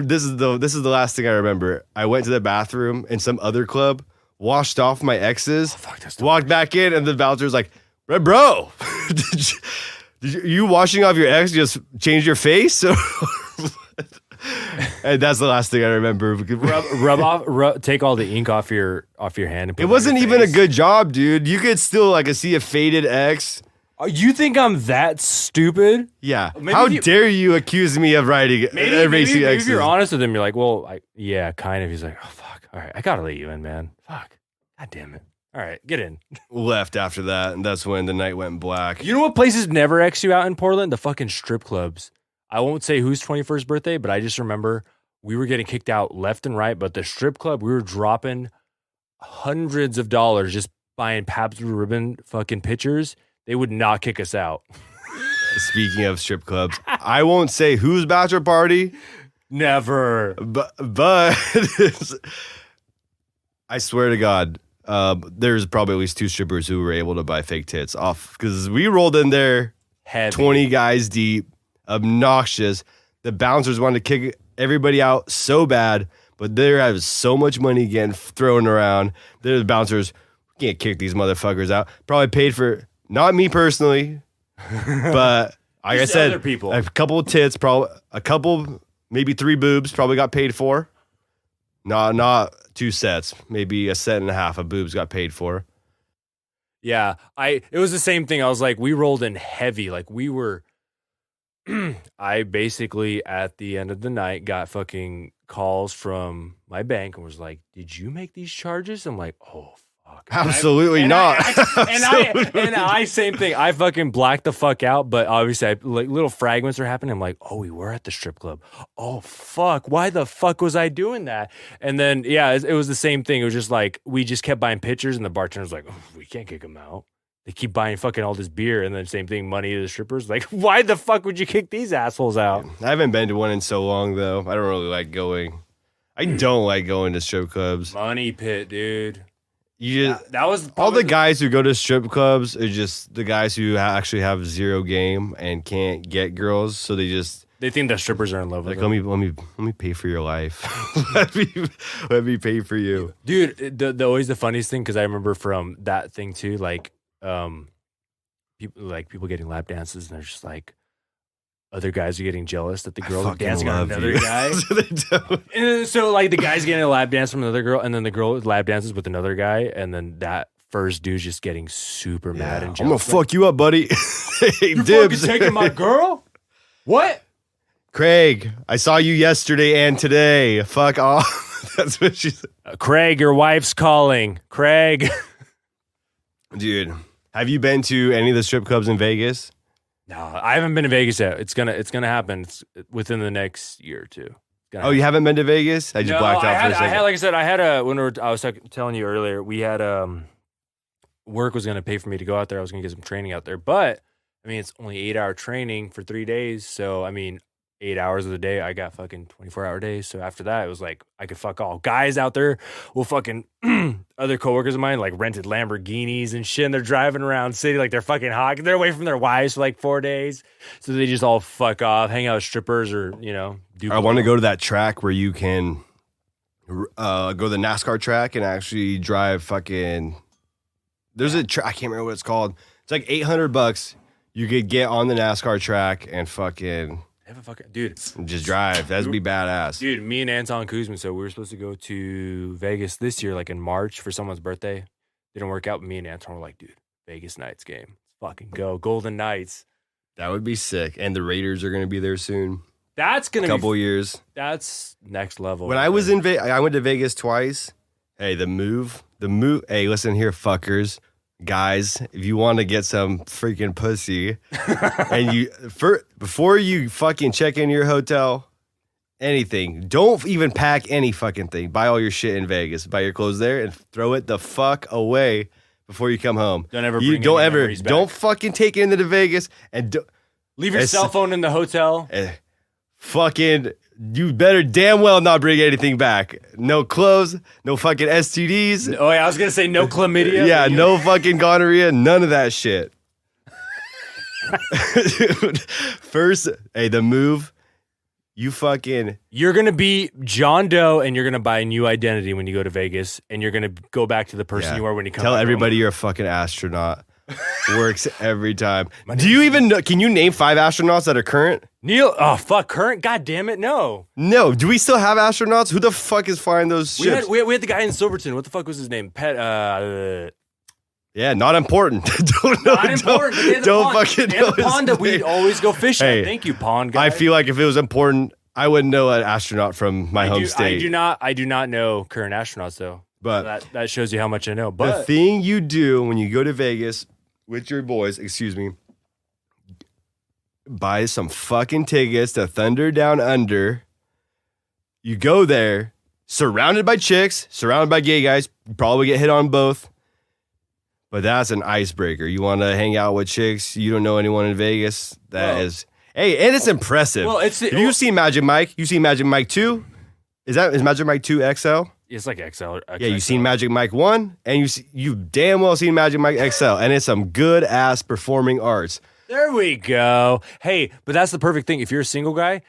this is the last thing I remember. I went to the bathroom in some other club, washed off my exes, walked back in, and the bouncer's like, bro, did you washing off your ex just changed your face? And that's the last thing I remember. Take all the ink off your hand. And put It on wasn't your even a face. good job, dude. You could still like see a faded ex. You think I'm that stupid? Yeah. Maybe How if you- dare you accuse me of writing erasing Maybe exes? if you're honest with him, you're like, well, yeah, kind of. He's like, oh fuck, all right, I gotta let you in, man. Fuck, god damn it. All right, get in. Left after that, and that's when the night went black. You know what places never X you out in Portland? The fucking strip clubs. I won't say whose 21st birthday, but I just remember we were getting kicked out left and right. But the strip club, we were dropping hundreds of dollars just buying Pabst Blue Ribbon fucking pitchers. They would not kick us out. Speaking of strip clubs, I won't say whose bachelor party, Never. but I swear to God, there's probably at least 2 strippers who were able to buy fake tits off because we rolled in there Heavy. 20 guys deep, obnoxious. The bouncers wanted to kick everybody out so bad, but there was so much money getting thrown around. The bouncers can't kick these motherfuckers out. Probably paid for, not me personally, but like I Just said, other people. a couple of tits, probably a couple, maybe 3 boobs, probably got paid for. Not 2 sets, maybe a set and a half of boobs got paid for. Yeah, it was the same thing. I was like, we rolled in heavy. Like we were, I basically at the end of the night got fucking calls from my bank and was like, did you make these charges? I'm like, oh, Absolutely not. And I same thing. I fucking blacked the fuck out, but obviously like little fragments are happening. I'm like, oh, we were at the strip club. Oh fuck, why the fuck was I doing that? And then it was the same thing. It was just like we just kept buying pitchers, and the bartender's like, oh, we can't kick them out. They keep buying fucking all this beer, and then same thing, money to the strippers. Like, why the fuck would you kick these assholes out? I haven't been to one in so long though. I don't really like going. I don't like going to strip clubs. Money pit, dude. That was all the guys who go to strip clubs are just the guys who actually have zero game and can't get girls, so they think the strippers are in love with them. Let me pay for your life. let me pay for you, dude. The always the funniest thing, because I remember from that thing too, like people getting lap dances, and they're just like, other guys are getting jealous that the girls are dancing on another guy. So they don't. And so like the guy's getting a lap dance from another girl, and then the girl lap dances with another guy, and then that first dude's just getting super mad and jealous. I'm gonna fuck you up, buddy. Hey, you dibs. fucking taking my girl? What? Craig, I saw you yesterday and today. Fuck off. That's what she said. Craig, your wife's calling. Craig. Dude, have you been to any of the strip clubs in Vegas? No, I haven't been to Vegas yet. It's gonna happen. It's within the next year or two. Oh, you haven't been to Vegas? I just blacked out for a second. I was telling you earlier, we had work was gonna pay for me to go out there. I was gonna get some training out there, but I mean, it's only 8-hour training for 3 days. So I mean, 8 hours of the day, I got fucking 24-hour days. So after that, it was like I could fuck all. Guys out there will fucking other coworkers of mine like rented Lamborghinis and shit, and they're driving around city like they're fucking hot. They're away from their wives for like 4 days, so they just all fuck off, hang out with strippers, or do. I want to go to that track where you can go to the NASCAR track and actually drive fucking. There's a track, I can't remember what it's called. It's like $800. You could get on the NASCAR track and fucking. Dude, just drive. That'd be badass. Dude, me and Anton Kuzman, so we were supposed to go to Vegas this year, like in March for someone's birthday. Didn't work out, but me and Anton were like, dude, Vegas Knights game. Let's fucking go. Golden Knights. That would be sick. And the Raiders are going to be there soon. That's going to be... couple years. That's next level. When I was in Vegas, I went to Vegas twice. Hey, the move. Hey, listen here, fuckers. Guys, if you want to get some freaking pussy, and before you fucking check in your hotel, anything, don't even pack any fucking thing. Buy all your shit in Vegas. Buy your clothes there and throw it the fuck away before you come home. Don't fucking take it into the Vegas and leave your cell phone in the hotel. Fucking. You better damn well not bring anything back. No clothes, no fucking STDs. Oh, yeah, I was going to say no chlamydia. Yeah, no fucking gonorrhea, none of that shit. Dude, first, hey, the move, you're going to be John Doe, and you're going to buy a new identity when you go to Vegas, and you're going to go back to the person you are when you come Tell everybody you're a fucking astronaut. Works every time. Do you even know? Can you name 5 astronauts that are current? Neil, oh fuck, current? God damn it, no. No, do we still have astronauts? Who the fuck is flying those ships? We had the guy in Silverton. What the fuck was his name? Yeah, not important. Don't fucking know. The pond that we always go fishing. Hey, thank you, pond guy. I feel like if it was important, I wouldn't know an astronaut from my home state. I do not know current astronauts though. But so that shows you how much I know. But the thing you do when you go to Vegas with your boys, buy some fucking tickets to Thunder Down Under. You go there, surrounded by chicks, surrounded by gay guys. You probably get hit on both. But that's an icebreaker. You want to hang out with chicks, you don't know anyone in Vegas. Hey, and it's impressive. Well, if you've seen Magic Mike, you see Magic Mike 2. Is Magic Mike 2 XL? It's like XL. Yeah, you've seen Magic Mike 1, and you've damn well seen Magic Mike XL, and it's some good-ass performing arts. There we go. Hey, but that's the perfect thing. If you're a single guy,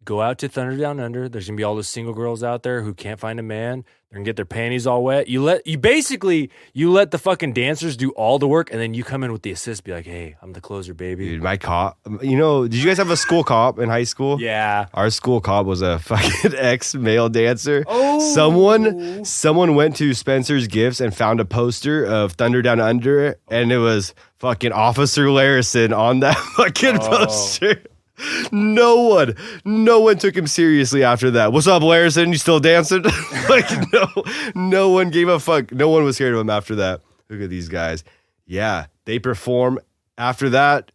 go out to Thunder Down Under. There's going to be all the single girls out there who can't find a man. They're going to get their panties all wet. You let the fucking dancers do all the work, and then you come in with the assist, be like, hey, I'm the closer, baby. Dude, my cop, did you guys have a school cop in high school? Yeah. Our school cop was a fucking ex-male dancer. Oh. Someone went to Spencer's Gifts and found a poster of Thunder Down Under, and it was fucking Officer Larison on that fucking poster. No one took him seriously after that. What's up, Larison? You still dancing? Like, no one gave a fuck. No one was scared of him after that. Look at these guys. Yeah, they perform. After that,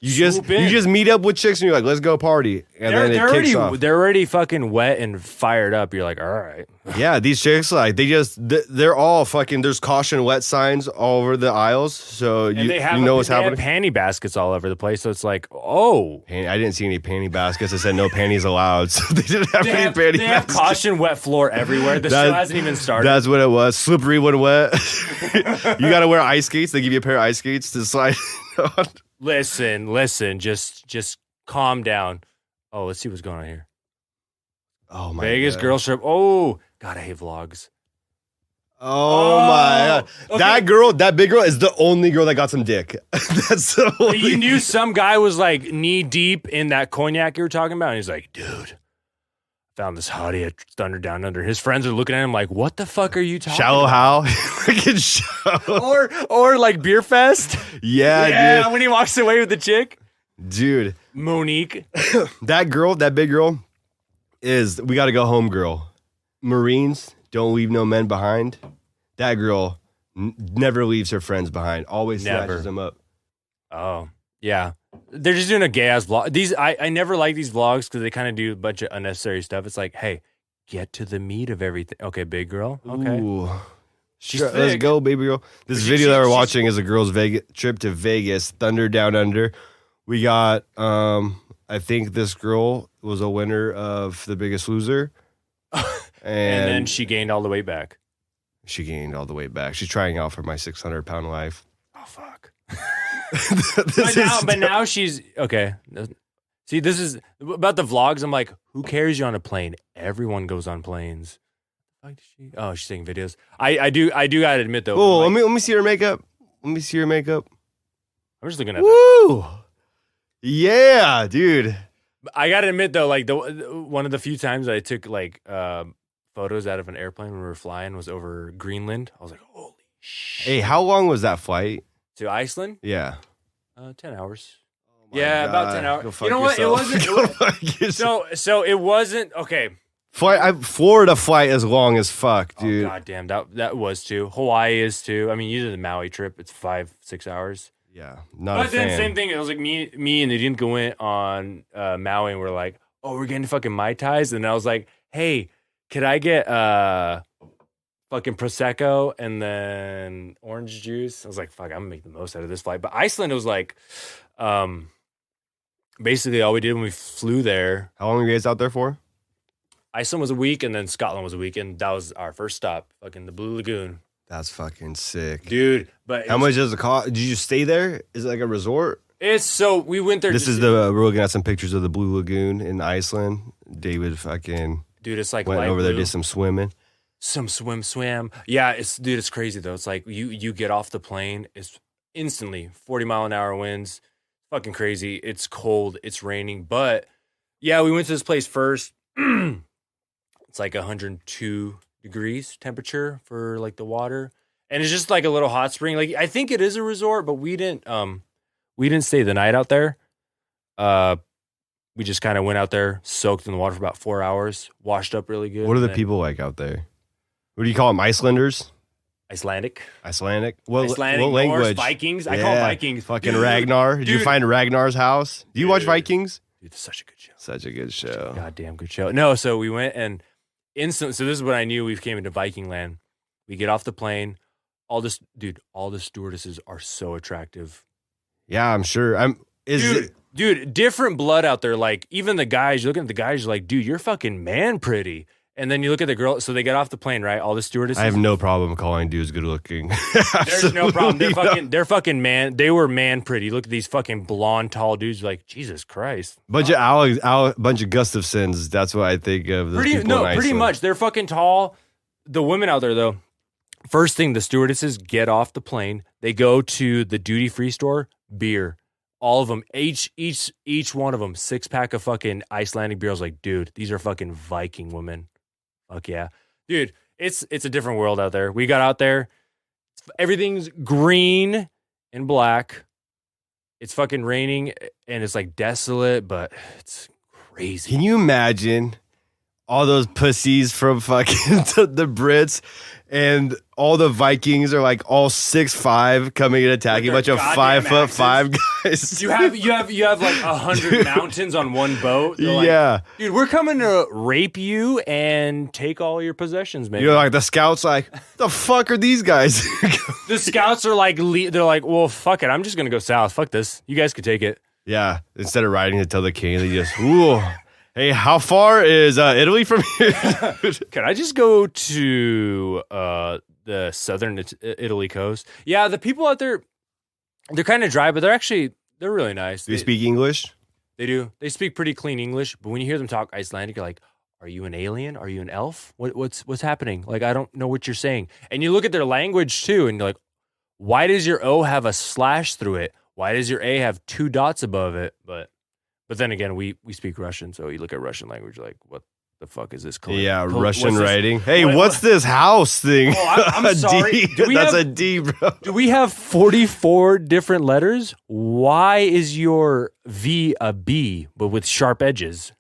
you just meet up with chicks and you're like, let's go party. And then it kicks off. They're already fucking wet and fired up. You're like, all right. Yeah, these chicks, like, they're all fucking, there's caution wet signs all over the aisles. So you know what's happening. They have panty baskets all over the place. So it's like, oh. I didn't see any panty baskets. It said no panties allowed. So they didn't have any panty baskets. They have caution wet floor everywhere. The show hasn't even started. That's what it was. Slippery when wet. You got to wear ice skates. They give you a pair of ice skates to slide on. Listen, just calm down. Oh, let's see what's going on here. Oh my Vegas God. girl trip. Oh, God, I hate vlogs. Oh my God. Okay. That big girl is the only girl that got some dick. That's the only. You knew some guy was like knee deep in that cognac you were talking about, and he's like, dude, found this hottie at Thunder Down Under. His friends are looking at him like, what the fuck are you talking Shallow about? how? or like Beer Fest. Yeah, dude. When he walks away with the chick. Dude. Monique. That big girl is we gotta go home girl. Marines, don't leave no men behind. That girl never leaves her friends behind. Always snatches them up. Oh, yeah. They're just doing a gay ass vlog. I never like these vlogs because they kind of do a bunch of unnecessary stuff. It's like, hey, get to the meat of everything. Okay, big girl. Okay. Ooh. She's Let's thick. go, baby girl. This video that we're watching is a girl's trip to Vegas, Thunder Down Under. We got, I think this girl was a winner of The Biggest Loser. And then she gained all the weight back. She gained all the weight back. She's trying out for my 600-pound life. Oh, fuck. This but now she's, okay. See, this is, about the vlogs, I'm like, who cares you on a plane? Everyone goes on planes. Oh, she's taking videos. I do gotta admit, though. Oh, like, let me see her makeup. Let me see her makeup. I'm just looking at Woo! Yeah, dude. I gotta admit though, like one of the few times I took like photos out of an airplane when we were flying was over Greenland. I was like, holy shit. Hey, how long was that flight? To Iceland? Yeah. 10 hours. my Yeah, about God. 10 hours. Go fuck You know what? yourself. It Go wasn't. fuck yourself. So it wasn't okay. Florida flight is long as fuck, dude. Oh, God damn, that was too. Hawaii is too. I mean, you did the Maui trip. It's 5-6 hours. Yeah, not But a then fan. same thing. It was like me and Nadine went on Maui and we're like, oh, we're getting fucking Mai Tais. And I was like, hey, could I get fucking Prosecco and then orange juice? I was like, fuck, I'm gonna make the most out of this flight. But Iceland, it was like, basically all we did when we flew there. How long were you guys out there for? Iceland was a week and then Scotland was a week. And that was our first stop, fucking the Blue Lagoon. That's fucking sick. Dude, but How much does it cost? Did you stay there? Is it like a resort? it's so we went there. This is we're looking at some pictures of the Blue Lagoon in Iceland. David fucking dude, it's like went light over there, blue. did some swimming. Some swim. Yeah, it's crazy though. It's like you get off the plane, it's instantly 40-mile-an-hour winds. Fucking crazy. It's cold, it's raining. But yeah, we went to this place first. It's like 102 degrees temperature for like the water. And it's just like a little hot spring. Like I think it is a resort, but we didn't stay the night out there. We just kind of went out there, soaked in the water for about 4 hours, washed up really good. What are the and then- people like out there? What do you call them? Icelanders? Icelandic. Icelandic? Icelandic, what language? Norse, Vikings. I call them Vikings. Fucking Dude, Ragnar. Did you dude. find Ragnar's house? Do you watch Dude. Vikings? Dude, it's such a good show. Such a good show. Goddamn good show. No, so we went and instant. So this is what I knew. We came into Viking land. We get off the plane. All the stewardesses are so attractive. Yeah, I'm sure. Dude, different blood out there. Like even the guys, you're looking at the guys, you're like, dude, you're fucking man pretty. And then you look at the girl. So they get off the plane, right? All the stewardesses. I have no problem calling dudes good looking. There's no problem. Absolutely They're fucking man. They were man pretty. Look at these fucking blonde, tall dudes. You're like, Jesus Christ. bunch of Gustafsons. That's what I think of. Those people in Pretty Iceland. much. They're fucking tall. The women out there, though, first thing the stewardesses get off the plane, they go to the duty free store, beer. All of them, each one of them, 6-pack of fucking Icelandic beer. I was like, dude, these are fucking Viking women. Fuck yeah, dude. It's a different world out there. We got out there, everything's green and black. It's fucking raining and it's like desolate, but it's crazy. Can you imagine all those pussies from fucking the Brits and all the Vikings are like all 6'5" coming and attacking a bunch of 5'5" guys? You have like 100 mountains on one boat. They're like, yeah, dude, we're coming to rape you and take all your possessions, man. You know, like the scouts, like the fuck are these guys? The scouts are like, they're like, well, fuck it, I'm just gonna go south. Fuck this, you guys could take it. Yeah, instead of riding to tell the king, they just, ooh, hey, how far is Italy from here? Can I just go to the southern Italy coast? Yeah, the people out there, they're kind of dry, but they're really nice. Do you speak English? They do. They speak pretty clean English, but when you hear them talk Icelandic, you're like, are you an alien? Are you an elf? What's happening? Like, I don't know what you're saying. And you look at their language too, and you're like, why does your O have a slash through it? Why does your A have 2 dots above it? But then again, we speak Russian, so you look at Russian language like, what the fuck is this? Russian writing. Hey, what's this house thing? Oh, I'm sorry. That's a D, bro. Do we have 44 different letters? Why is your V a B, but with sharp edges?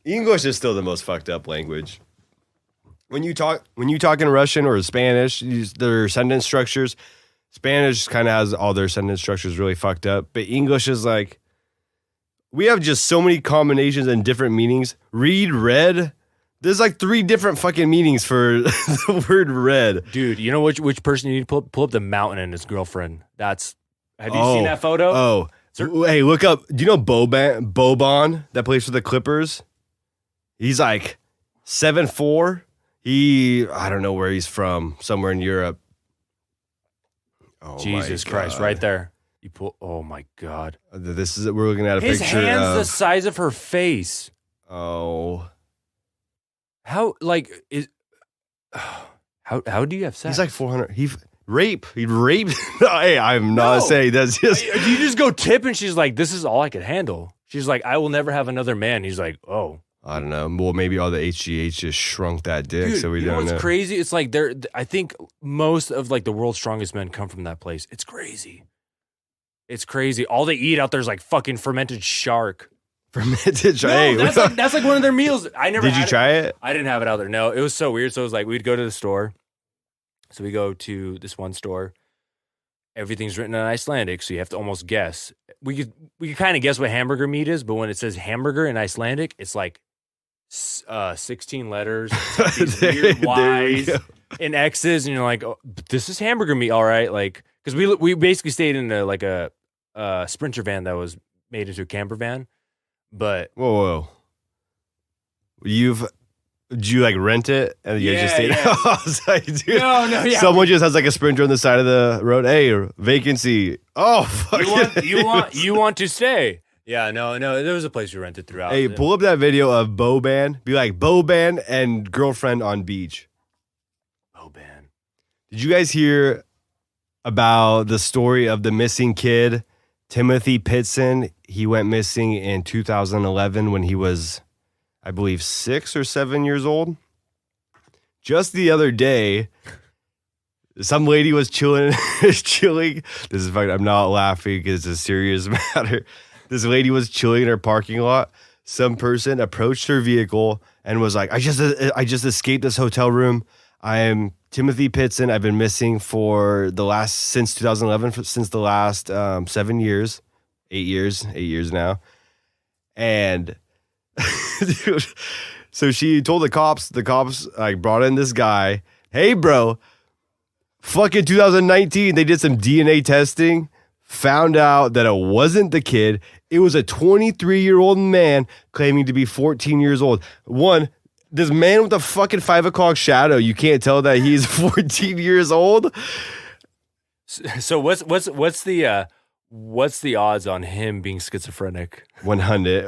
English is still the most fucked up language. When you talk in Russian or Spanish, their sentence structures. Spanish kind of has all their sentence structures really fucked up, but English is like, we have just so many combinations and different meanings. Read, read. There's like 3 different fucking meanings for the word red. Dude, you know which person you need to pull up the mountain and his girlfriend. Have you seen that photo? Oh. Hey, look up. Do you know Boban that plays for the Clippers? He's like 7'4". I don't know where he's from, somewhere in Europe. Oh, Jesus Christ, right there. You pull. Oh my God. We're looking at a His picture. His hand's the size of her face. Oh. How do you have sex? He's like 400. He'd rape. Hey, I'm not saying that's just. You just go tip, and she's like, "This is all I could handle." She's like, "I will never have another man." He's like, "Oh." I don't know. Well, maybe all the HGH just shrunk that dick, dude, so we you don't know. What's crazy? It's like I think most of like the world's strongest men come from that place. It's crazy. It's crazy. All they eat out there is like fucking fermented shark. Fermented shark. No, that's like one of their meals. I never. Did you try it? I didn't have it out there. No, it was so weird. So it was like we'd go to the store. So we go to this one store. Everything's written in Icelandic, so you have to almost guess. We could kind of guess what hamburger meat is, but when it says hamburger in Icelandic, it's like 16 letters, these weird Y's and X's, and you're like, oh, this is hamburger meat, all right? Like, because we basically stayed in a Sprinter van that was made into a camper van, but whoa, did you like rent it and you guys just stayed? Yeah. I was like, dude, no, yeah. Someone just has like a Sprinter on the side of the road. Hey, vacancy. Oh, fuck. You want to stay? Yeah, no. There was a place we rented throughout. Hey, pull up that video of Boban. Be like Boban and girlfriend on beach. Boban. Did you guys hear about the story of the missing kid, Timothy Pitson? He went missing in 2011 when he was, I believe, 6 or 7 years old. Just the other day, some lady was chilling. This is fucking, I'm not laughing because it's a serious matter. This lady was chilling in her parking lot. Some person approached her vehicle and was like, I just escaped this hotel room. I am Timothy Pitson. I've been missing since 2011, since the last 7 years, 8 years now. And dude, so she told the cops like brought in this guy. Hey, bro, fucking 2019, they did some DNA testing, found out that it wasn't the kid. It was a 23-year-old man claiming to be 14 years old. This man with a fucking 5 o'clock shadow, you can't tell that he's 14 years old. So what's the odds on him being schizophrenic? 100.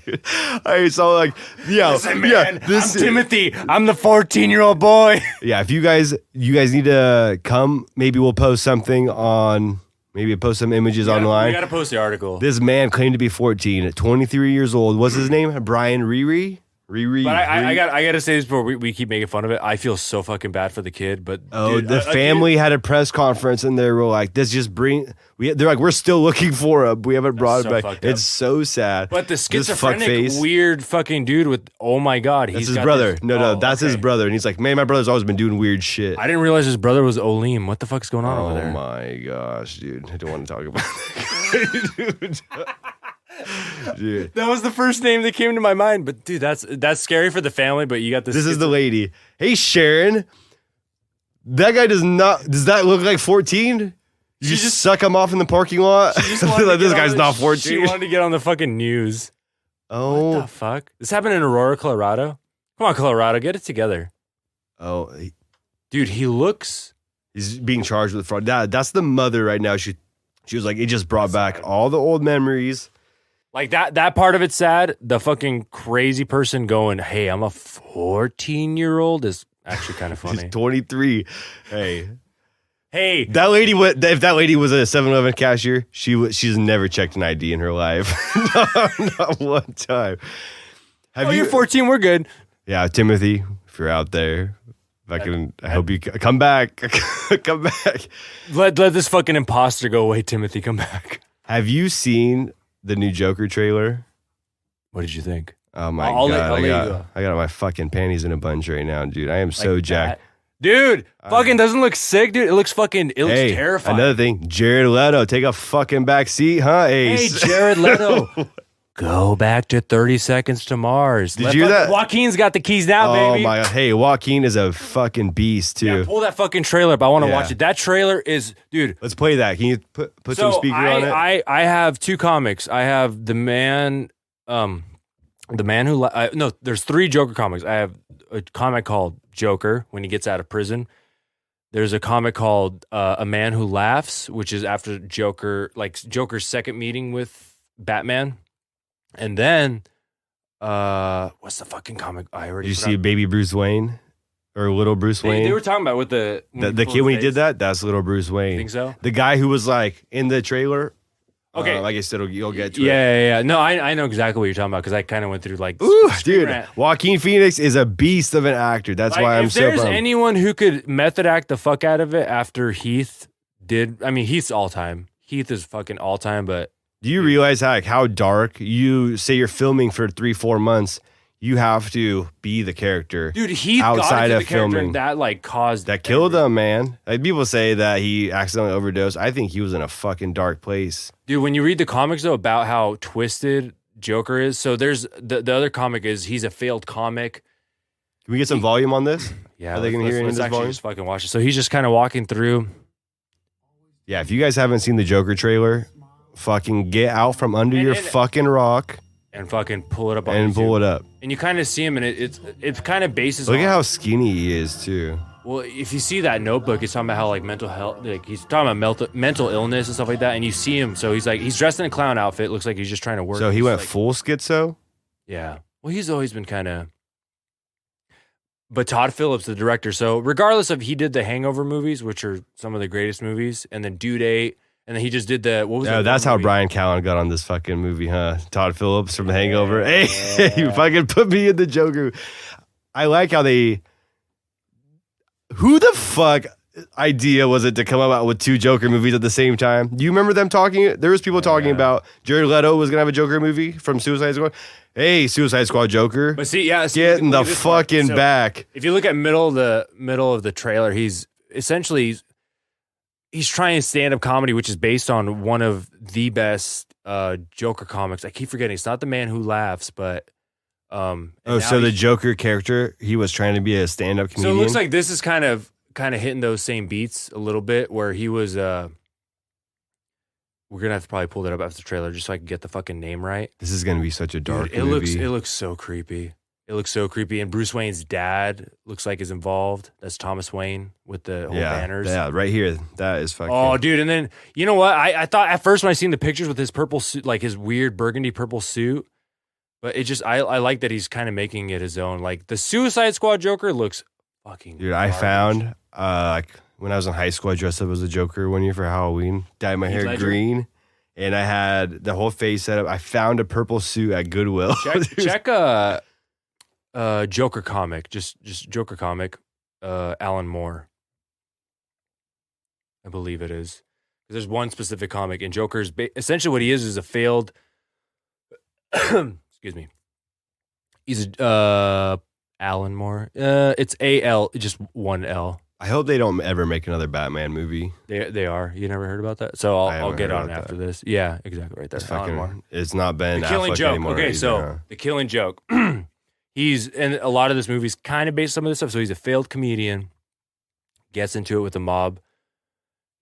Dude, I saw like, listen, man, I'm Timothy. I'm the 14-year-old boy. Yeah, if you guys need to come, maybe we'll post something on. Maybe post some images online. We got to post the article. This man claimed to be 14, 23 years old. What's his name? Brian Riri? Riri. But I gotta say this before we keep making fun of it. I feel so fucking bad for the kid. But dude, the family had a press conference and they were like, "This just they're like, we're still looking for him. We haven't brought it back." It's so sad. But the schizophrenic, weird fucking dude with, oh my god, that's his brother. That's his brother, and he's like, "Man, my brother's always been doing weird shit." I didn't realize his brother was Olim. What the fuck's going on over there? Oh my gosh, dude! I don't want to talk about that guy, dude. That was the first name that came to my mind. But dude, that's scary for the family. But you got this. This is the lady. Hey, Sharon. That guy does that look like 14? You just suck him off in the parking lot? Like, this guy's not 14. She wanted to get on the fucking news. Oh. What the fuck? This happened in Aurora, Colorado? Come on, Colorado. Get it together. Oh. Dude, he's being charged with fraud. That's the mother right now. She was like, it just brought back all the old memories. Like that part of it's sad. The fucking crazy person going, "Hey, I'm a 14-year-old" is actually kind of funny. She's 23. Hey. That lady, if that lady was a 7-Eleven cashier, she's never checked an ID in her life. not one time. You're 14, we're good. Yeah, Timothy, if you're out there, I hope you come back. Come back. Let this fucking imposter go away, Timothy. Come back. Have you seen the new Joker trailer? What did you think? Oh my god! I got my fucking panties in a bunch right now, dude. I am so jacked. Dude, fucking doesn't look sick, dude. It looks terrifying. Another thing, Jared Leto, take a fucking back seat, huh? Hey, Jared Leto. Go back to 30 Seconds to Mars. Did you hear that? Joaquin's got the keys now, baby. Oh my god. Hey, Joaquin is a fucking beast too. Yeah, pull that fucking trailer up. I want to watch it. That trailer is, dude. Let's play that. Can you put some speaker on it? I have two comics. I have the man who there's 3 Joker comics. I have a comic called Joker when he gets out of prison. There's a comic called A Man Who Laughs, which is after Joker's second meeting with Batman. And then, what's the fucking comic? I already. Did you see Baby Bruce Wayne or Little Bruce Wayne? They were talking about with the kid when he did that. That's Little Bruce Wayne. Think so? The guy who was like in the trailer. Okay, I guess you'll get to it. Yeah. No, I know exactly what you're talking about because I kind of went through like. Ooh, dude, Joaquin Phoenix is a beast of an actor. That's why I'm so bummed. If there's anyone who could method act the fuck out of it after Heath did, I mean, Heath's all time. Heath is fucking all time, but. Do you realize how dark you say you're filming for 3-4 months? You have to be the character. Dude, Heath outside of filming that caused that killed him, man. Like, people say that he accidentally overdosed. I think he was in a fucking dark place. Dude, when you read the comics though about how twisted Joker is, so there's the other comic is he's a failed comic. Can we get some volume on this? Yeah, are they gonna hear any of this volume? Just fucking watch it. So he's just kind of walking through. Yeah, if you guys haven't seen the Joker trailer, fucking get out from under your fucking rock and fucking pull it up on and YouTube. Pull it up. And you kind of see him, and it's kind of bases. Look at how skinny he is too. Well, if you see that Notebook, he's talking about how like mental health, like he's talking about mental illness and stuff like that. And you see him, so he's dressed in a clown outfit. Looks like he's just trying to work. So he went full schizo. Yeah. Well, he's always been kind of. But Todd Phillips, the director, so regardless of he did the Hangover movies, which are some of the greatest movies, and then Due Date. And then he just did that's how Brian Callen got on this fucking movie, huh? Todd Phillips from Hangover. Hey, you fucking put me in the Joker. I like how who the fuck idea was it to come out with 2 Joker movies at the same time? Do you remember them talking? There was people talking about Jared Leto was going to have a Joker movie from Suicide Squad. Hey, Suicide Squad Joker. But see, get in the fucking back. If you look at middle of the trailer, he's essentially... He's trying stand-up comedy, which is based on one of the best Joker comics. I keep forgetting. It's not The Man Who Laughs, but... so the Joker character, he was trying to be a stand-up comedian? So it looks like this is kind of hitting those same beats a little bit, where he was... we're going to have to probably pull that up after the trailer just so I can get the fucking name right. This is going to be such a dark movie. It looks so creepy. It looks so creepy. And Bruce Wayne's dad looks like is involved. That's Thomas Wayne with the whole banners. Yeah, right here. That is fucking... Oh, dude. And then, you know what? I thought at first when I seen the pictures with his purple suit, like his weird burgundy purple suit, but it just, I like that he's kind of making it his own. Like the Suicide Squad Joker looks fucking Dude, garbage. I found, when I was in high school, I dressed up as a Joker one year for Halloween. Dyed my hair green. And I had the whole face set up. I found a purple suit at Goodwill. Check Joker comic, just Joker comic, Alan Moore. I believe it is. There's one specific comic, and Joker's essentially what he is a failed. Excuse me. He's Alan Moore. It's AL, just one L. I hope they don't ever make another Batman movie. They are. You never heard about that? So I'll get on after this. Yeah, exactly. Right there. It's not Ben The Killing Affleck Joke. anymore. Okay, either, so huh? The Killing Joke. And a lot of this movie's kind of based on some of this stuff. So he's a failed comedian, gets into it with the mob.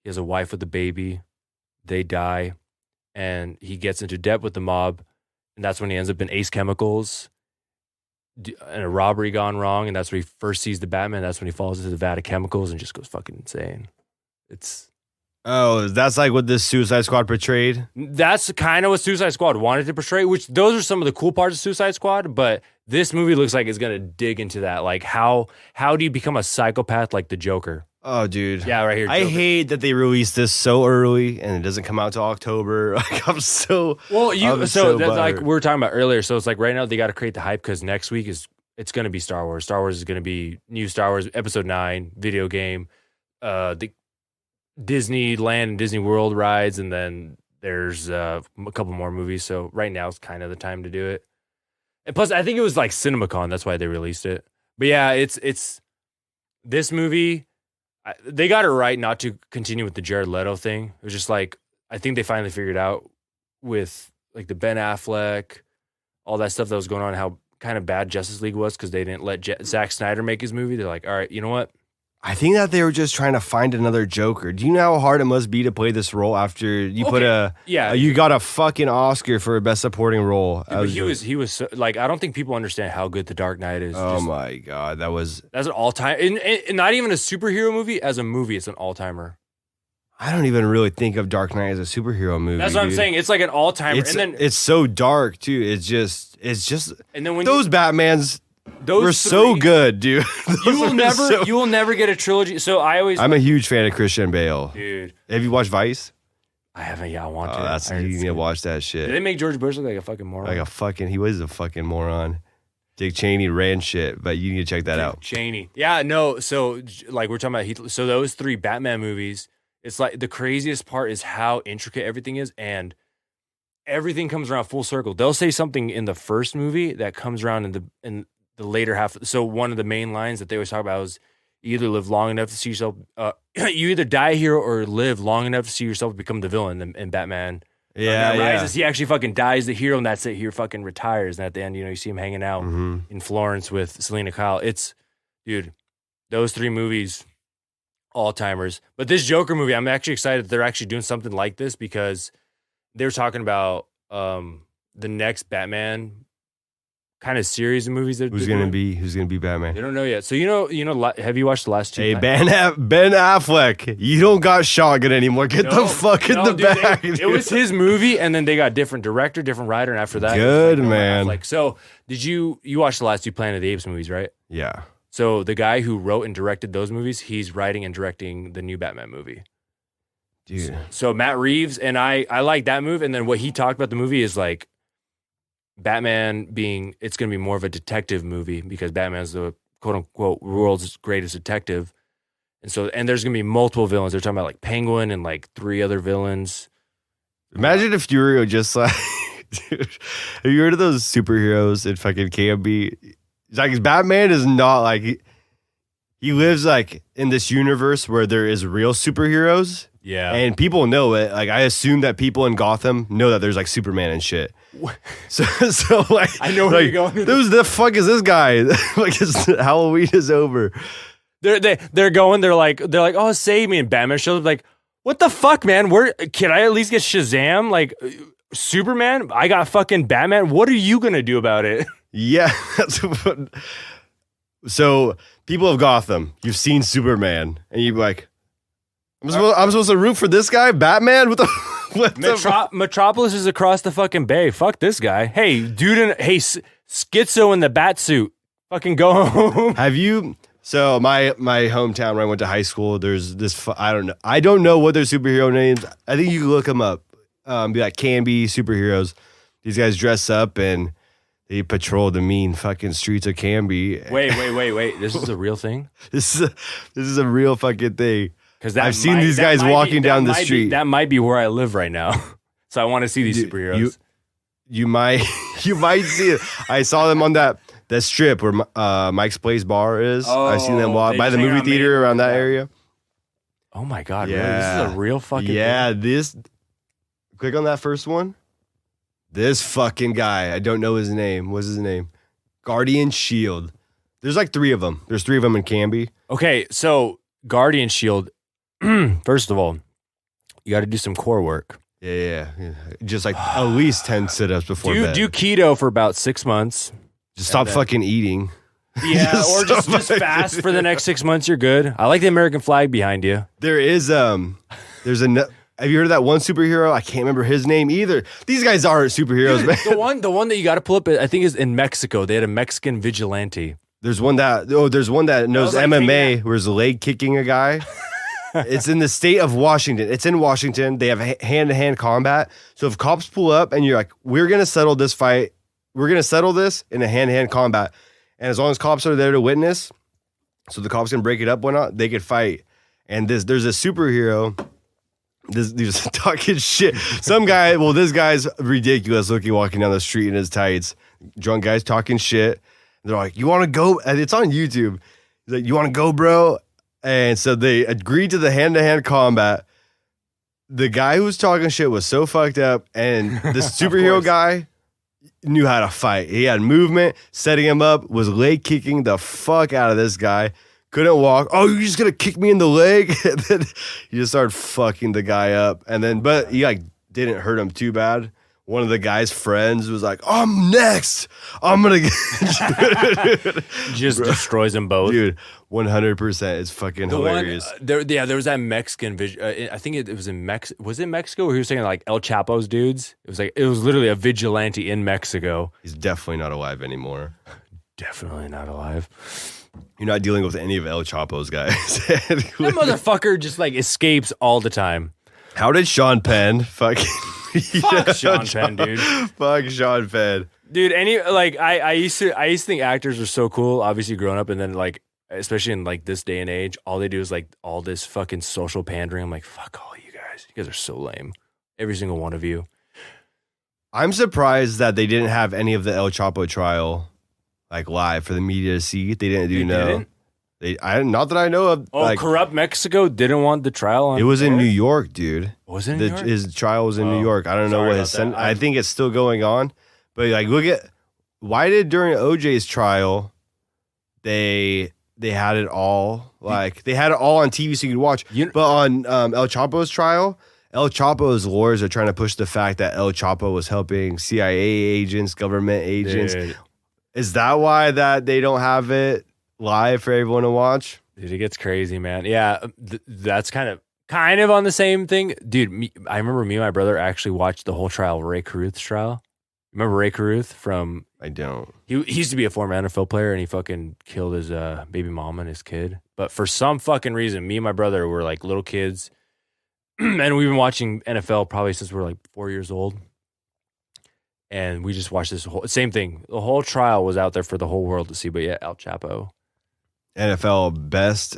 He has a wife with a baby. They die, and he gets into debt with the mob, and that's when he ends up in Ace Chemicals. And a robbery gone wrong, and that's where he first sees the Batman. That's when he falls into the vat of chemicals and just goes fucking insane. That's like what this Suicide Squad portrayed. That's kind of what Suicide Squad wanted to portray, which those are some of the cool parts of Suicide Squad, but this movie looks like it's going to dig into that. Like how do you become a psychopath like the Joker? Oh, dude. Yeah, right here. I hate that they released this so early and it doesn't come out till October. Like, I'm so that's like we were talking about earlier. So it's like right now they got to create the hype because next week it's going to be Star Wars. Star Wars is going to be new Star Wars Episode 9 video game, the Disneyland and Disney World rides, and then there's a couple more movies. So right now is kind of the time to do it. And plus, I think it was like CinemaCon. That's why they released it. But yeah, it's this movie. They got it right not to continue with the Jared Leto thing. It was just like, I think they finally figured out with like the Ben Affleck, all that stuff that was going on, how kind of bad Justice League was because they didn't let Zack Snyder make his movie. They're like, all right, you know what? I think that they were just trying to find another Joker. Do you know how hard it must be to play this role after you you got a fucking Oscar for best supporting role? But he was so, like, I don't think people understand how good The Dark Knight is. Oh my God, that's an all-time, and not even a superhero movie. As a movie, it's an all-timer. I don't even really think of Dark Knight as a superhero movie. That's what I'm saying. It's like an all-timer, and then it's so dark too. It's just, and then when those Batmans. Those were so good, dude. You will never get a trilogy. So I'm a huge fan of Christian Bale. Dude. Have you watched Vice? I haven't. Yeah, I want to. You need to watch that shit. Did they make George Bush look like a fucking moron? He was a fucking moron. Dick Cheney ran shit, but you need to check that out. Cheney. Yeah, no. So like we're talking about so those 3 Batman movies, it's like the craziest part is how intricate everything is, and everything comes around full circle. They'll say something in the first movie that comes around in the later half. So one of the main lines that they always talk about was you either live long enough to see yourself, you either die a hero or live long enough to see yourself become the villain in Batman. Yeah, Rises, he actually fucking dies the hero, and that's it. He fucking retires, and at the end, you see him hanging out in Florence with Selena Kyle. Dude, those 3 movies, all timers. But this Joker movie, I'm actually excited that they're actually doing something like this because they were talking about the next Batman kind of series of movies. Who's gonna be Batman? They don't know yet. So have you watched the last 2? Hey, Ben Affleck, you don't got shotgun anymore. Get the fuck in the back. It was his movie, and then they got different director, different writer, and after that, good man. Like, so did you watched the last 2 Planet of the Apes movies, right? Yeah. So the guy who wrote and directed those movies, he's writing and directing the new Batman movie. Dude. So Matt Reeves, and I like that move, and then what he talked about the movie is like Batman it's going to be more of a detective movie because Batman's the quote unquote world's greatest detective. And there's going to be multiple villains. They're talking about like Penguin and like 3 other villains. Imagine if you were just like, dude, have you heard of those superheroes in fucking KMB? It's like Batman is not like, he lives like in this universe where there is real superheroes. Yeah. And people know it. Like, I assume that people in Gotham know that there's like Superman and shit. So like, I know where you're going. The fuck is this guy? Like, Halloween is over. They're going. They're like, oh, save me! And Batman shows up. Like, what the fuck, man? Can I at least get Shazam? Like, Superman? I got fucking Batman. What are you gonna do about it? Yeah. So people of Gotham, you've seen Superman, and you're like, I'm supposed to root for this guy, Batman? Metropolis is across the fucking bay. Fuck this guy. Hey, dude, Schizo in the bat suit. Fucking go home. Have you? So my hometown where I went to high school, there's this. I don't know what their superhero names. I think you can look them up. Be like, can be superheroes. These guys dress up and He patrolled the mean fucking streets of Canby. Wait. This is a real thing? This is a real fucking thing. Because I've seen these guys walking down the street. That might be where I live right now. So I want to see these superheroes. You might see it. I saw them on that strip where Mike's Place Bar is. I've seen them walk by the movie theater around that area. Oh my God, yeah. really? This is a real fucking thing? Click on that first one. This fucking guy, I don't know his name. What's his name? Guardian Shield. There's like 3 of them. There's 3 of them in Canby. Okay, so Guardian Shield, first of all, you got to do some core work. Yeah. Just like at least 10 sit-ups before bed. Do keto for about 6 months. Just stop fucking eating. Yeah, or just fast for the next 6 months. You're good. I like the American flag behind you. Have you heard of that one superhero? I can't remember his name either. These guys aren't superheroes, man. The one that you got to pull up, I think, is in Mexico. They had a Mexican vigilante. There's one that knows MMA, where he's leg kicking a guy. It's in the state of Washington. It's in Washington. They have hand-to-hand combat. So if cops pull up and you're like, we're going to settle this fight. We're going to settle this in a hand-to-hand combat. And as long as cops are there to witness, so the cops can break it up, whatnot, they could fight. And there's a superhero. These talking shit. This guy's ridiculous looking walking down the street in his tights. Drunk guys talking shit. They're like, you want to go? And it's on YouTube. He's like, you want to go, bro? And so they agreed to the hand-to-hand combat. The guy who was talking shit was so fucked up, and this superhero guy knew how to fight. He had movement, setting him up, was leg kicking the fuck out of this guy. Couldn't walk. Oh, you're just gonna kick me in the leg? And then he just started fucking the guy up. And then, but he like didn't hurt him too bad. One of the guy's friends was like, I'm next. I'm going to just destroys them both. Dude, 100%. It's fucking hilarious. There was that Mexican I think it was in Mexico. Was it Mexico where he was saying like El Chapo's dudes? It was literally a vigilante in Mexico. He's definitely not alive anymore. Definitely not alive. You're not dealing with any of El Chapo's guys. That motherfucker just like escapes all the time. How did Sean Penn fucking... Fuck Sean Penn, dude. Fuck Sean Penn. Dude, I used to think actors were so cool, obviously growing up, and then like, especially in like this day and age, all they do is like all this fucking social pandering. I'm like, fuck all you guys. You guys are so lame. Every single one of you. I'm surprised that they didn't have any of the El Chapo trial like live for the media to see. They didn't know. Not that I know of. Oh, corrupt Mexico didn't want the trial on. It was in New York, dude. Was it in New York? His trial was in New York. I don't know what his sentence. I think it's still going on. But like, look at why did during OJ's trial they had it all like they had it all on TV so you could watch. But on El Chapo's trial, El Chapo's lawyers are trying to push the fact that El Chapo was helping CIA agents, government agents. Dude. Is that why that they don't have it live for everyone to watch? Dude, it gets crazy, man. Yeah, that's kind of on the same thing. Dude, I remember me and my brother actually watched the whole trial, Ray Caruth's trial. Remember Ray Caruth from... I don't. He used to be a former NFL player, and he fucking killed his baby mama and his kid. But for some fucking reason, me and my brother were like little kids, and we've been watching NFL probably since we were like 4 years old. And we just watched this whole... Same thing. The whole trial was out there for the whole world to see, but yeah, El Chapo. NFL best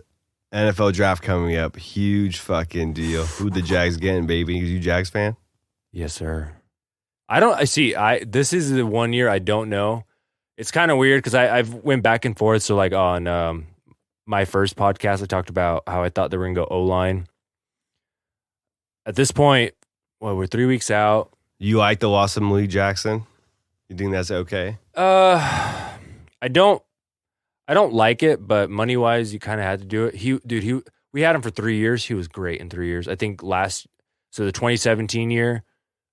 NFL draft coming up. Huge fucking deal. Who the Jags getting, baby? You Jags fan? Yes, sir. This is the 1 year I don't know. It's kind of weird because I've went back and forth. So like on my first podcast, I talked about how I thought they were going to go O-line. At this point, we're 3 weeks out. You like the loss of Malik Jackson? You think that's okay? I don't like it, but money wise, you kind of had to do it. We had him for 3 years. He was great in 3 years. I think the 2017 year,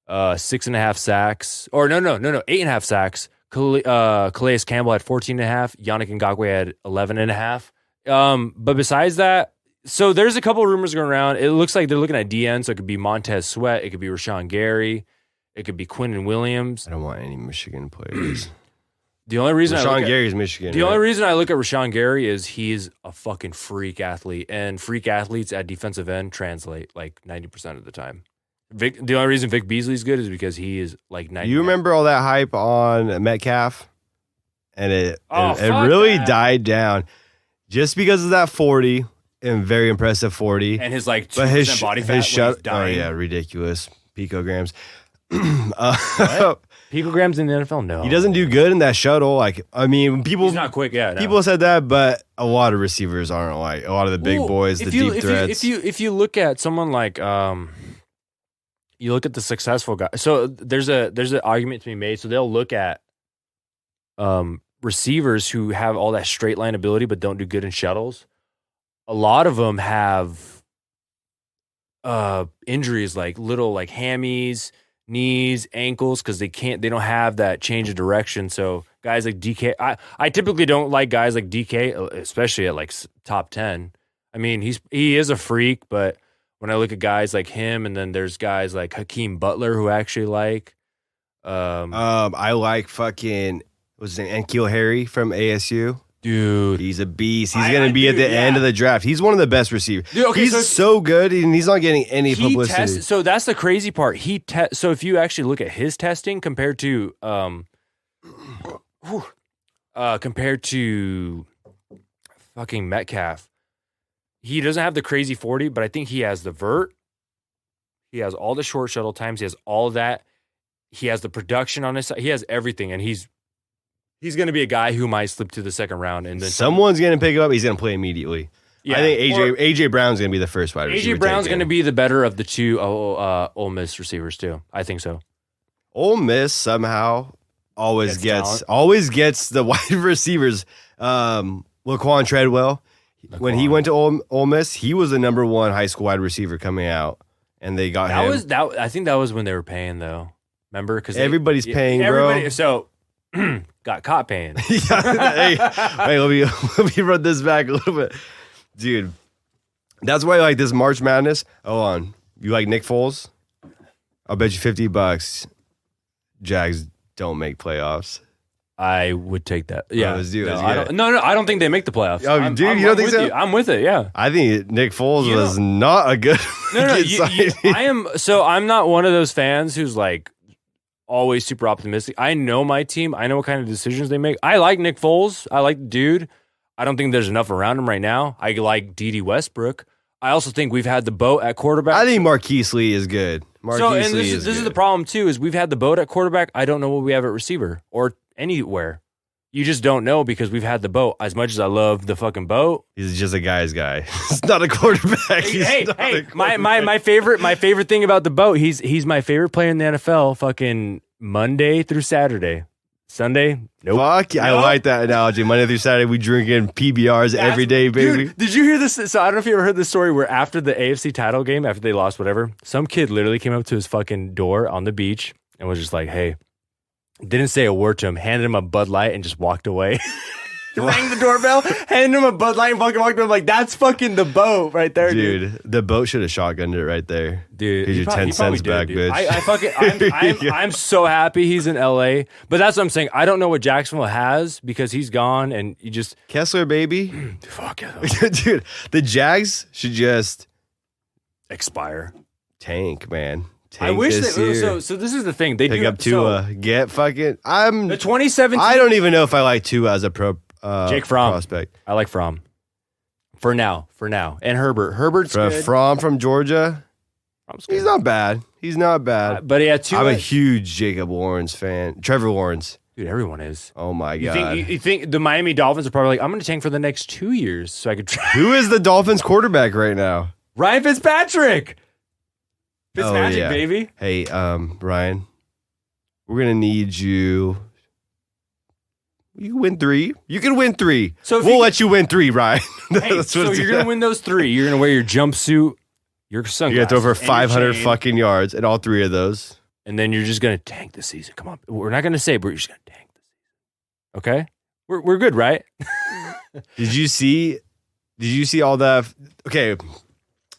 6.5 sacks, or no, 8.5 sacks. Calais Campbell had 14.5. Yannick Ngakoue had 11.5. But besides that, so there's a couple of rumors going around. It looks like they're looking at DN, so it could be Montez Sweat, it could be Rashawn Gary, it could be Quinnen Williams. I don't want any Michigan players. The only reason Rashawn Gary's Michigan. The only reason I look at Rashawn Gary is he's a fucking freak athlete, and freak athletes at defensive end translate like 90% of the time. The only reason Vic Beasley's good is because he is like 90. You remember all that hype on Metcalf? and it fuck really that. died down just because of that 40 and very impressive 40. And his like 2% But his body fat his when shut. he's dying. Oh yeah, ridiculous picograms. Picograms in the NFL? No. He doesn't do good in that shuttle. Like, I mean, people. He's not quick. Yeah. No. People said that, but a lot of receivers aren't like a lot of the big Well, boys, the deep threats. If you look at someone like you look at the successful guy. So there's an argument to be made. So they'll look at receivers who have all that straight line ability but don't do good in shuttles. A lot of them have injuries like little like hammies, knees, ankles, because they don't have that change of direction. So guys like DK, I typically don't like guys like DK, especially at like top 10. I mean, he is a freak, but when I look at guys like him, and then there's guys like Hakeem Butler who I actually like. I like fucking what's his name, N'Keal Harry from ASU. Dude, He's a beast. He's going to be at the end of the draft. He's one of the best receivers. Dude, okay, he's so good, and he's not getting any publicity. So that's the crazy part. So if you actually look at his testing compared to fucking Metcalf, he doesn't have the crazy 40, but I think he has the vert. He has all the short shuttle times. He has all of that. He has the production on his side. He has everything, and he's going to be a guy who might slip to the second round. And then Someone's going to pick him up. He's going to play immediately. Yeah, I think AJ Brown's going to be the first wide receiver. AJ Brown's taken. going to be the better of the two Ole Miss receivers too. I think so. Ole Miss somehow always Gets gets the wide receivers. Laquan Treadwell, when he went to Ole Miss, he was the number one high school wide receiver coming out, and they got him. I think that was when they were paying though. Remember? Because Everybody's paying, bro. So got caught paying. Hey, let me run this back a little bit, dude. That's why I like this March Madness. Hold on, you like Nick Foles? I'll bet you $50. Jags don't make playoffs. I would take that. Yeah, let's do it. I don't think they make the playoffs. Oh, dude, you don't think so? I'm with it. Yeah. I think Nick Foles was not a good. I'm not one of those fans who's like always super optimistic. I know my team. I know what kind of decisions they make. I like Nick Foles. I like the dude. I don't think there's enough around him right now. I like D.D. Westbrook. I also think we've had the boat at quarterback. I think Marquise Lee is good. This is the problem too. Is we've had the boat at quarterback. I don't know what we have at receiver or anywhere. You just don't know because we've had the boat. As much as I love the fucking boat, he's just a guy's guy. He's not a quarterback. Hey, my favorite thing about the boat. He's my favorite player in the NFL. Fucking Monday through Saturday, Sunday. Nope. Fuck, I like that analogy. Monday through Saturday, we drinking PBRs every day, baby. Dude, did you hear this? So I don't know if you ever heard this story where after the AFC title game, after they lost, whatever, some kid literally came up to his fucking door on the beach and was just like, "Hey." Didn't say a word to him, handed him a Bud Light and just walked away. Rang the doorbell, handed him a Bud Light and fucking walked away. I'm like, that's fucking the boat right there, dude. The boat should have shotgunned it right there. Dude, here's your 10 cents back, dude. bitch. I'm so happy he's in LA. But that's what I'm saying. I don't know what Jacksonville has because he's gone and you just Kessler, baby. Fuck it. Dude, the Jags should just expire. Tank, man. I wish that. So this is the thing. They pick do up Tua. Get fucking. The 2017. I don't even know if I like Tua as a Jake Fromm prospect. I like Fromm. For now, and Herbert. Herbert's good. Fromm from Georgia. He's not bad. But he had two. I'm a huge Jacob Lawrence fan. Trevor Lawrence. Dude, everyone is. Oh my god. You think the Miami Dolphins are probably like, I'm going to tank for the next 2 years so I could try. Who is the Dolphins quarterback right now? Ryan Fitzpatrick. Fitzmagic, yeah. baby. Hey, Ryan, we're gonna need you. You can win 3. You can win 3. So we'll let you win 3, Ryan. Hey, so you're gonna win those 3. You're gonna wear your jumpsuit, your sunglasses. You're gonna throw for 500 fucking yards at all 3 of those, and then you're just gonna tank the season. Come on, we're not gonna say, but you're just gonna tank the season. Okay, we're good, right? Did you see all that? Okay.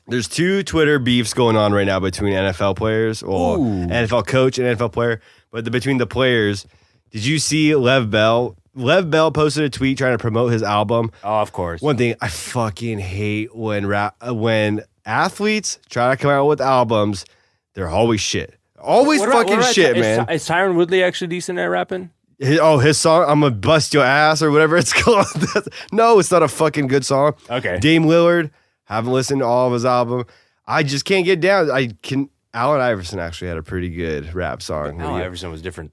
There's 2 Twitter beefs going on right now between NFL players, or NFL coach and NFL player. But between the players, did you see Lev Bell? Lev Bell posted a tweet trying to promote his album. Oh, of course. One thing I fucking hate when athletes try to come out with albums, they're always shit. Always fucking shit, man. Is Tyron Woodley actually decent at rapping? His song, I'm gonna bust your ass or whatever it's called. No, it's not a fucking good song. Okay. Dame Lillard, haven't listened to all of his album. I just can't get down. Allen Iverson actually had a pretty good rap song. Allen Iverson was different.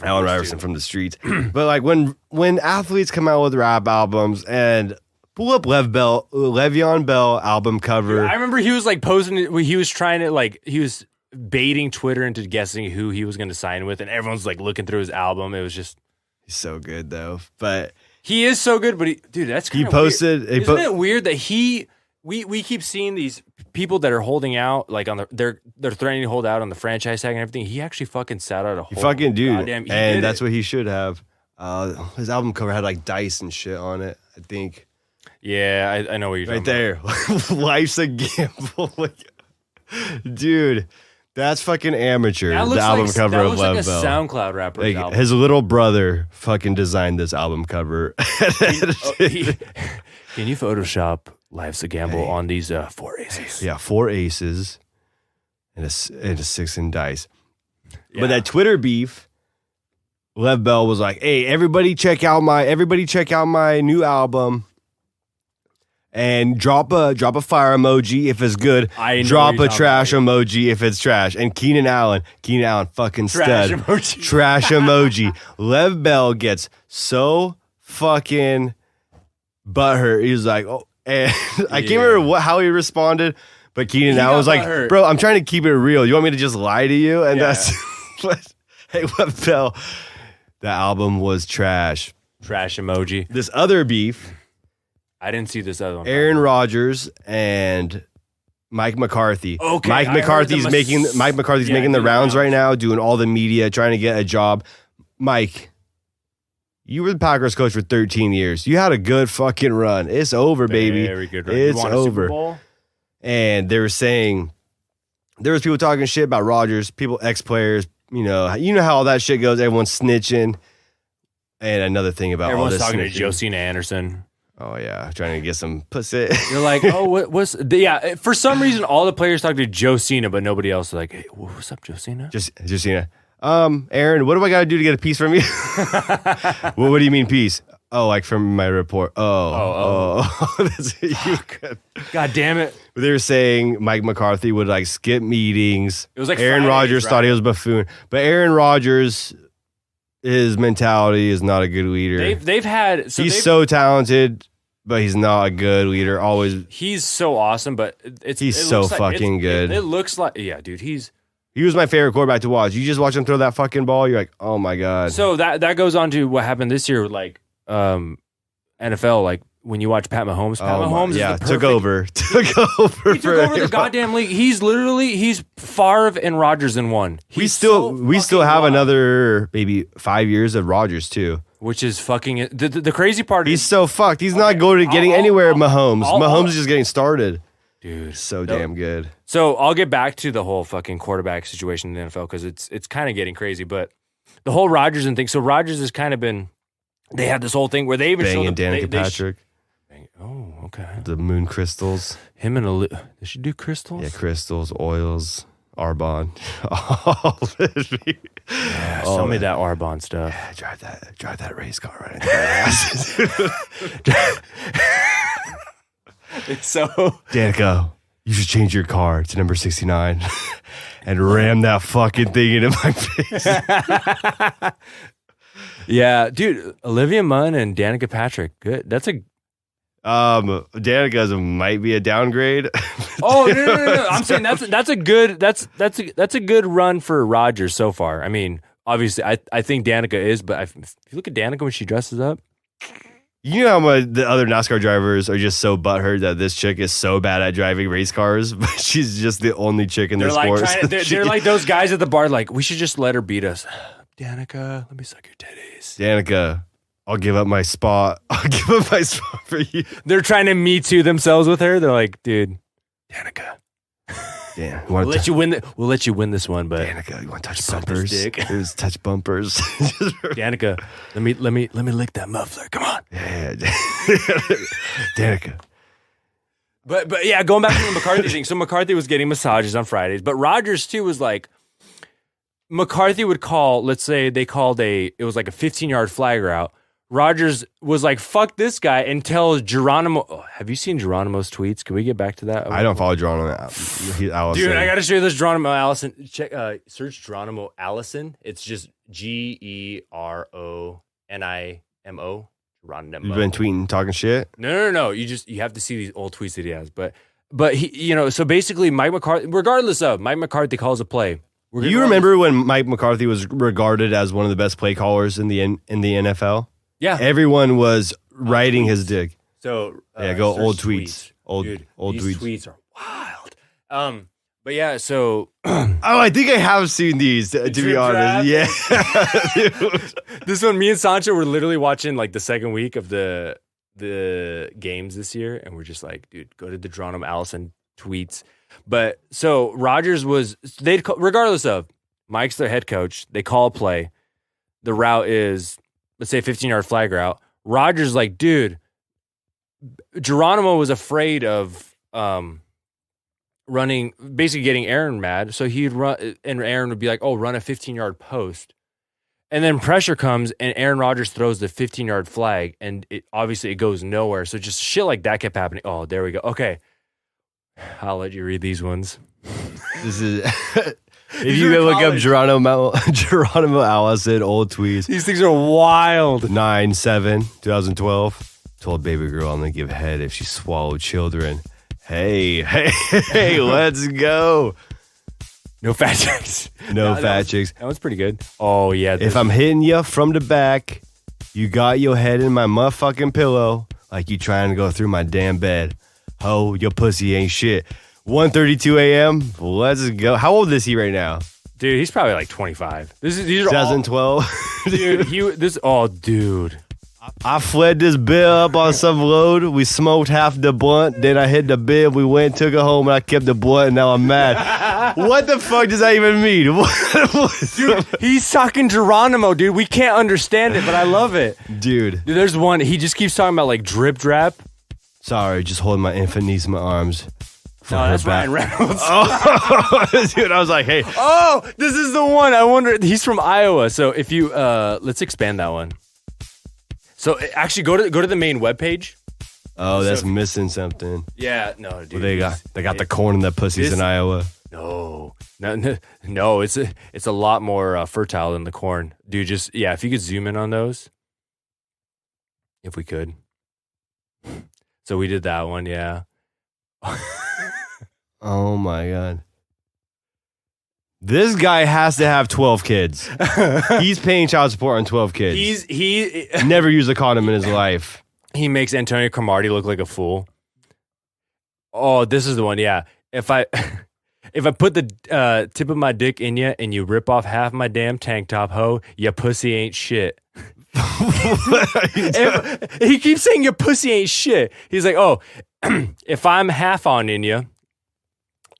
Allen Iverson from the streets. But like when athletes come out with rap albums and pull up Le'Veon Bell album cover. I remember he was like posing. He was trying to like he was baiting Twitter into guessing who he was going to sign with, and everyone's like looking through his album. It was just he's so good though. But he is so good. But dude, that's kind of posted. Weird. Isn't it weird that we keep seeing these people that are holding out like on they're threatening to hold out on the franchise tag and everything. He actually fucking sat out a whole fucking dude, goddamn, and that's what he should have. His album cover had like dice and shit on it. I think. Yeah, I know what you're right talking about. there. Life's a gamble, dude. That's fucking amateur. That looks the album like, cover that of looks Love like a Bell. SoundCloud rapper. Like, album. his little brother fucking designed this album cover. Can you Photoshop Life's a Gamble on these 4 aces? Yeah, 4 aces and a 6 in dice. Yeah. But that Twitter beef, Lev Bell was like, "Hey, everybody check out my new album." And drop a fire emoji if it's good. Drop a trash emoji if it's trash. And Keenan Allen fucking trash stud. Emoji. Trash emoji. Lev Bell gets so fucking butthurt. He was like, oh, and I can't remember how he responded, but Keenan Allen was like, butthurt. bro, I'm trying to keep it real. You want me to just lie to you? And that's hey, Lev Bell, the album was trash. Trash emoji. This other beef. I didn't see this other one. Aaron Rodgers and Mike McCarthy. Okay, Mike McCarthy's making the rounds right now, doing all the media, trying to get a job. Mike, you were the Packers coach for 13 years. You had a good fucking run. It's over, baby. Very good run. It's you want a Super over. Bowl? And they were saying there was people talking shit about Rodgers, people, ex-players. You know how all that shit goes. Everyone's snitching. And another thing about everyone's all this talking snitching. to Josina Anderson. Oh yeah, trying to get some pussy. You're like, oh, for some reason, all the players talk to Josina, but nobody else is like, hey, what's up, Josina? Josina. Aaron, what do I got to do to get a piece from you? Well, what do you mean piece? Oh, like from my report. Oh. That's you could. God damn it. They were saying Mike McCarthy would like skip meetings. It was like Aaron Fridays, Rodgers right? thought he was a buffoon, but Aaron Rodgers, his mentality is not a good leader. He's so talented, but he's not a good leader. He's so awesome, but he's so fucking good. It looks like, yeah, dude, he was my favorite quarterback to watch. You just watch him throw that fucking ball, you're like, oh my god. So that goes on to what happened this year, like NFL, like when you watch Pat Mahomes. Pat Mahomes is the perfect, took over. He took over the goddamn league. He's Favre and Rodgers in one. We still have another maybe 5 years of Rodgers too, which is fucking the crazy part. He's so fucked. He's not going to getting anywhere. Mahomes is just getting started. Dude, so damn good. So I'll get back to the whole fucking quarterback situation in the NFL because it's kind of getting crazy. But the whole Rodgers and thing. So Rodgers has kind of been. They had this whole thing where they even banging showed Danica Patrick. Oh, okay. The moon crystals. Him and did she do crystals? Yeah, crystals, oils, Arbonne. Yeah, sell me that Arbonne stuff. Yeah, drive that race car right into So Danica, you should change your car to number 69 and ram that fucking thing into my face. Yeah, dude, Olivia Munn and Danica Patrick. Good. That's a Danica's might be a downgrade. Oh no. I'm saying that's a good run for Rodgers so far. I mean, obviously I think Danica is, but if you look at Danica when she dresses up. You know how much the other NASCAR drivers are just so butthurt that this chick is so bad at driving race cars, but she's just the only chick in the sport. They're like those guys at the bar, like, we should just let her beat us. Danica, let me suck your titties. Danica, I'll give up my spot. I'll give up my spot for you. They're trying to Me Too themselves with her. They're like, dude, Danica. Yeah, we'll let you win this one, but Danica, you want to touch bumpers? Just touch bumpers. Danica, let me lick that muffler. Come on. Yeah. Danica. But yeah, going back to the McCarthy thing. So McCarthy was getting massages on Fridays, but Rodgers too was like, McCarthy would call, let's say they called it was like a 15-yard flag route. Rodgers was like, fuck this guy, and tells Geronimo. Oh, have you seen Geronimo's tweets? Can we get back to that? I don't follow Geronimo. Dude, I got to show you this Geronimo Allison. Check, search Geronimo Allison. It's just Geronimo. Geronimo. You've been tweeting, talking shit? No. You have to see these old tweets that he has. But he, so basically Mike McCarthy, regardless of Mike McCarthy calls a play. You remember when Mike McCarthy was regarded as one of the best play callers in the NFL? Yeah. Everyone was writing his dick. So go old tweets. Old Dude, old these tweets are wild. But yeah, so I think I have seen these to be honest. Yeah. This one, me and Sancho were literally watching like the second week of the games this year, and we're just like, dude, go to the Geronimo Allison tweets. But so Rodgers regardless of Mike's their head coach, they call a play. The route is, let's say, a 15-yard flag route. Rodgers like, dude, Geronimo was afraid of running, basically getting Aaron mad. So he'd run, and Aaron would be like, oh, run a 15-yard post. And then pressure comes, and Aaron Rodgers throws the 15-yard flag, and obviously it goes nowhere. So just shit like that kept happening. Oh, there we go. Okay. I'll let you read these ones. This is if you look up Geronimo Allison old tweets. These things are wild. 9/7/2012. Told baby girl I'm gonna give head if she swallowed children. Hey, let's go. No fat chicks. No fat chicks. That was pretty good. Oh yeah. If I'm hitting you from the back, you got your head in my motherfucking pillow like you trying to go through my damn bed. Ho, your pussy ain't shit. 1:32 a.m. Let's go. How old is he right now? Dude, he's probably like 25. These are 2012. Dude. I fled this bill up on some road. We smoked half the blunt. Then I hit the bill. We went, took it home, and I kept the blunt, and now I'm mad. What the fuck does that even mean? Dude, he's talking Geronimo, dude. We can't understand it, but I love it. Dude, there's one. He just keeps talking about like drip drap. Sorry, just holding my infant niece in my arms. No, that's Ryan Reynolds. Dude, I was like, hey. Oh, this is the one. I wonder. He's from Iowa. So if you, let's expand that one. So actually go to the main webpage. Oh, that's missing something. Yeah, no, dude. Well, they got the corn and the pussies in Iowa. No, it's a lot more fertile than the corn, dude. Just if you could zoom in on those, if we could. So we did that one, yeah. Oh my god. This guy has to have 12 kids. He's paying child support on 12 kids. He never used a condom in his life. He makes Antonio Cromartie look like a fool. Oh, this is the one, yeah. If I put the tip of my dick in you and you rip off half my damn tank top, ho, your pussy ain't shit. He keeps saying your pussy ain't shit. He's like, oh, if I'm half in you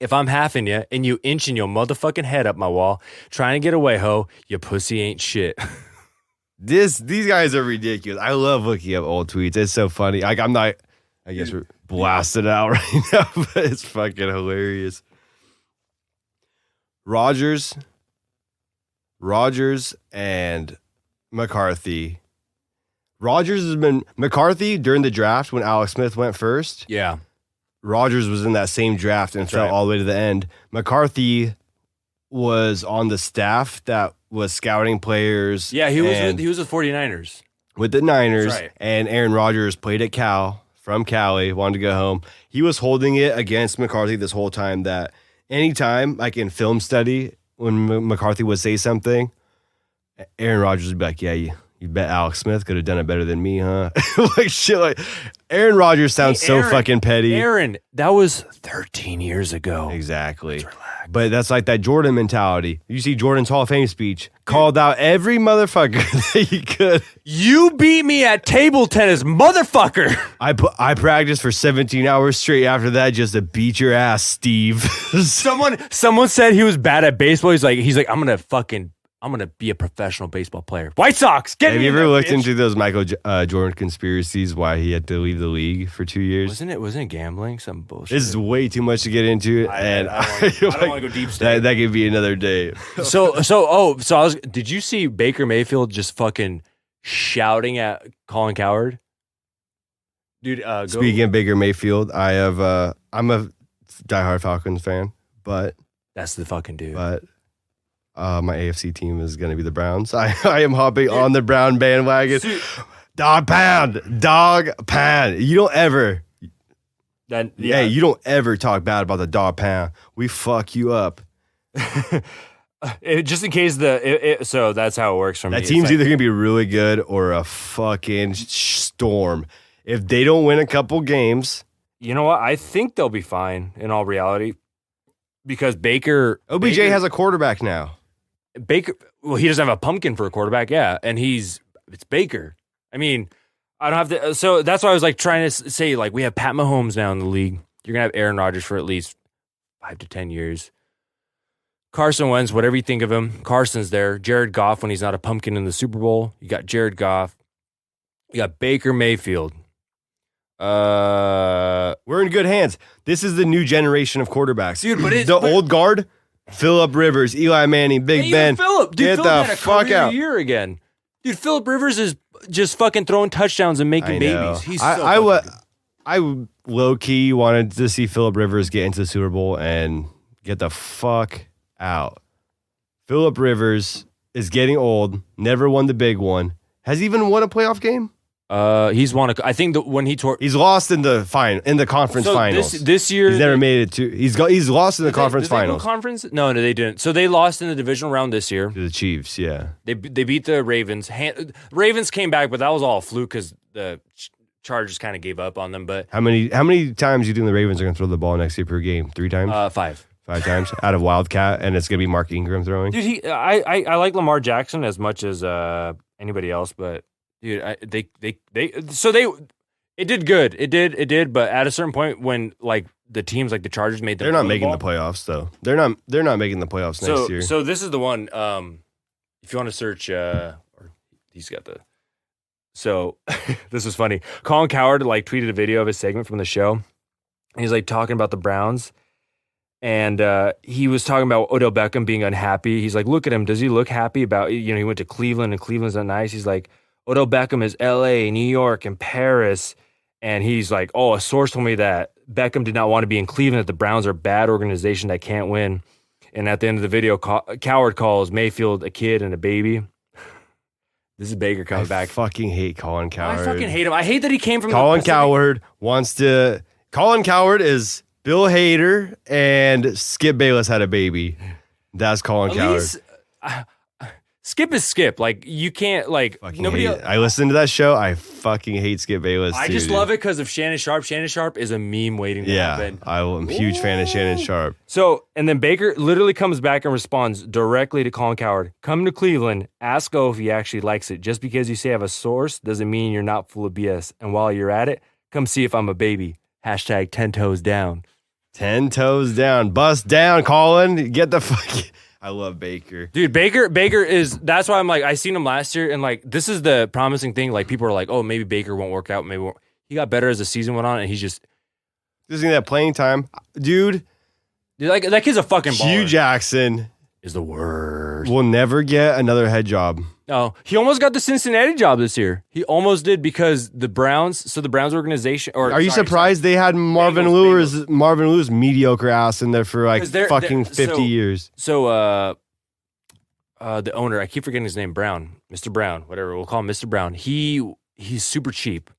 and you inching your motherfucking head up my wall, trying to get away, ho, your pussy ain't shit. These guys are ridiculous. I love looking up old tweets. It's so funny. I guess we're blasted out right now, but it's fucking hilarious. Rodgers and McCarthy. Rodgers has been McCarthy during the draft when Alex Smith went first. Yeah. Rodgers was in that same draft and fell all the way to the end. McCarthy was on the staff that was scouting players. Yeah, he was with 49ers. With the Niners. That's right. And Aaron Rodgers played at Cal from Cali, wanted to go home. He was holding it against McCarthy this whole time that anytime, like in film study, when McCarthy would say something, Aaron Rodgers would be like, yeah, you bet Alex Smith could have done it better than me, huh? Like shit like Aaron Rodgers sounds so fucking petty. Aaron, that was 13 years ago. Exactly. But that's like that Jordan mentality. You see Jordan's Hall of Fame speech, called out every motherfucker that he could. You beat me at table tennis, motherfucker. I practiced for 17 hours straight after that just to beat your ass, Steve. Someone said he was bad at baseball. He's like, I'm I'm gonna be a professional baseball player. White Sox. Get Have me you in ever there, looked bitch. into those Michael Jordan conspiracies? Why he had to leave the league for 2 years? Wasn't it gambling? Some bullshit. This is way too much to get into, and I don't wanna go deep state. That could be another day. So did you see Baker Mayfield just fucking shouting at Colin Cowherd? Dude, Speaking of Baker Mayfield, I'm a diehard Falcons fan, but that's the fucking dude. my AFC team is going to be the Browns. I am hopping on the Brown bandwagon. Dog pound. You don't ever, you don't ever talk bad about the dog pound. We fuck you up. Just in case so that's how it works for me. That team's either going to be really good or a fucking storm. If they don't win a couple games, you know what? I think they'll be fine in all reality because OBJ has a quarterback now. Well, he doesn't have a pumpkin for a quarterback, yeah, and it's Baker. I mean, I don't have to. So that's why I was like trying to say, like, we have Pat Mahomes now in the league. You're gonna have Aaron Rodgers for at least 5 to 10 years. Carson Wentz, whatever you think of him, Carson's there. Jared Goff when he's not a pumpkin in the Super Bowl. You got Jared Goff. You got Baker Mayfield. We're in good hands. This is the new generation of quarterbacks, dude. But the old guard. Phillip Rivers, Eli Manning, Big Ben. Phillip, get the fuck out. Year again, dude. Phillip Rivers is just fucking throwing touchdowns and making babies. He's I low key wanted to see Phillip Rivers get into the Super Bowl and get the fuck out. Phillip Rivers is getting old. Never won the big one. Has he even won a playoff game? He's won. I think that when he tore, he's lost in the conference finals. This year, he's never made it to. He's lost in the conference finals. Conference? No, they didn't. So they lost in the divisional round this year to the Chiefs. Yeah, they beat the Ravens. Ravens came back, but that was all a fluke because the Chargers kind of gave up on them. But how many times do you think the Ravens are going to throw the ball next year per game? 3 times? 5. 5 times out of Wildcat, and it's going to be Mark Ingram throwing. Dude, I like Lamar Jackson as much as anybody else, but. Dude, it did good. It did. But at a certain point, when like the teams like the Chargers made they're not making the playoffs though. They're not making the playoffs next year. So this is the one. If you want to search, or he's got the. So this was funny. Colin Cowherd like tweeted a video of his segment from the show. And he's like talking about the Browns. And he was talking about Odell Beckham being unhappy. He's like, look at him. Does he look happy about, he went to Cleveland and Cleveland's not nice. He's like, Odell Beckham is LA, New York, and Paris. And he's like, oh, a source told me that Beckham did not want to be in Cleveland, that the Browns are a bad organization that can't win. And at the end of the video, Cowherd calls Mayfield a kid and a baby. This is Baker coming back. I fucking hate Colin Cowherd. I fucking hate him. I hate that he came from Colin Cowherd Colin Cowherd is Bill Hader and Skip Bayless had a baby. That's Colin Cowherd. Skip is Skip. Like, you can't, like, fucking nobody else. I listened to that show. I fucking hate Skip Bayless. I just love it because of Shannon Sharp. Shannon Sharp is a meme waiting to happen. I'm a huge fan of Shannon Sharp. So, and then Baker literally comes back and responds directly to Colin Cowherd. Come to Cleveland, ask O if he actually likes it. Just because you say I have a source doesn't mean you're not full of BS. And while you're at it, come see if I'm a baby. Hashtag 10 toes down. 10 toes down. Bust down, Colin. Get the fuck... I love Baker. Dude, Baker is, that's why I'm like, I seen him last year and like, this is the promising thing. Like, people are like, oh, maybe Baker won't work out. Maybe won't. He got better as the season went on and he's just. Doesn't that playing time. Dude, like, that kid's a fucking baller. Hugh Jackson is the worst. Will never get another head job. No, he almost got the Cincinnati job this year. He almost did because the Browns organization. Are you surprised they had Marvin Lewis mediocre ass in there for like fucking 50 years? So the owner, I keep forgetting his name, Mr. Brown, whatever, we'll call him Mr. Brown. He's super cheap.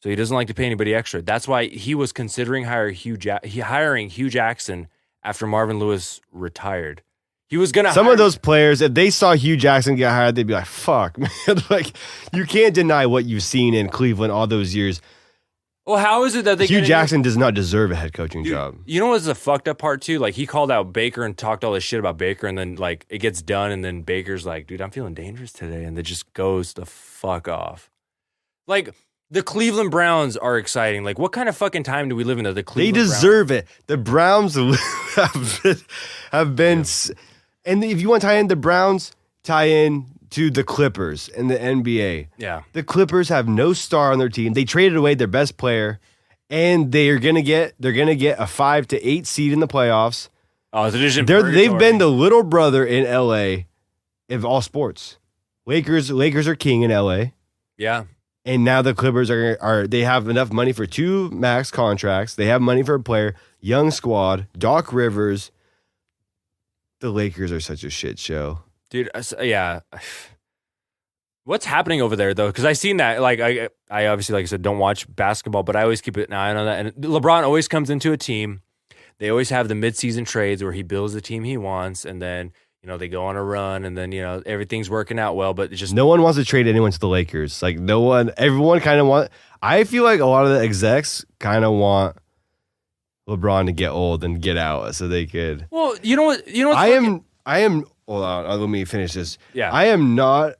So he doesn't like to pay anybody extra. That's why he was considering hiring Hugh Jackson after Marvin Lewis retired. He was gonna. Some of those players, if they saw Hugh Jackson get hired, they'd be like, "Fuck, man!" Like, you can't deny what you've seen in Cleveland all those years. Well, how is it that Hugh Jackson does not deserve a head coaching job? You know what's the fucked up part too? Like, he called out Baker and talked all this shit about Baker, and then like it gets done, and then Baker's like, "Dude, I'm feeling dangerous today," and it just goes the fuck off. Like, the Cleveland Browns are exciting. Like, what kind of fucking time do we live in? The Cleveland they deserve it. The Browns have been. And if you want to tie in the Browns, tie in to the Clippers in the NBA. Yeah. The Clippers have no star on their team. They traded away their best player, and they're gonna get a 5 to 8 seed in the playoffs. Oh, it's a division. They've been the little brother in LA of all sports. Lakers are king in LA. Yeah. And now the Clippers they have enough money for 2 max contracts. They have money for a player, young squad, Doc Rivers. The Lakers are such a shit show. Dude, yeah. What's happening over there, though? Because I seen that. Like, I obviously, like I said, don't watch basketball, but I always keep an eye on that. And LeBron always comes into a team. They always have the midseason trades where he builds the team he wants, and then, they go on a run, and then, everything's working out well, but it's just... No one wants to trade anyone to the Lakers. Like, everyone kind of I feel like a lot of the execs kind of want LeBron to get old and get out so they could... Well, you know what? I am... Hold on, let me finish this. Yeah. I am not...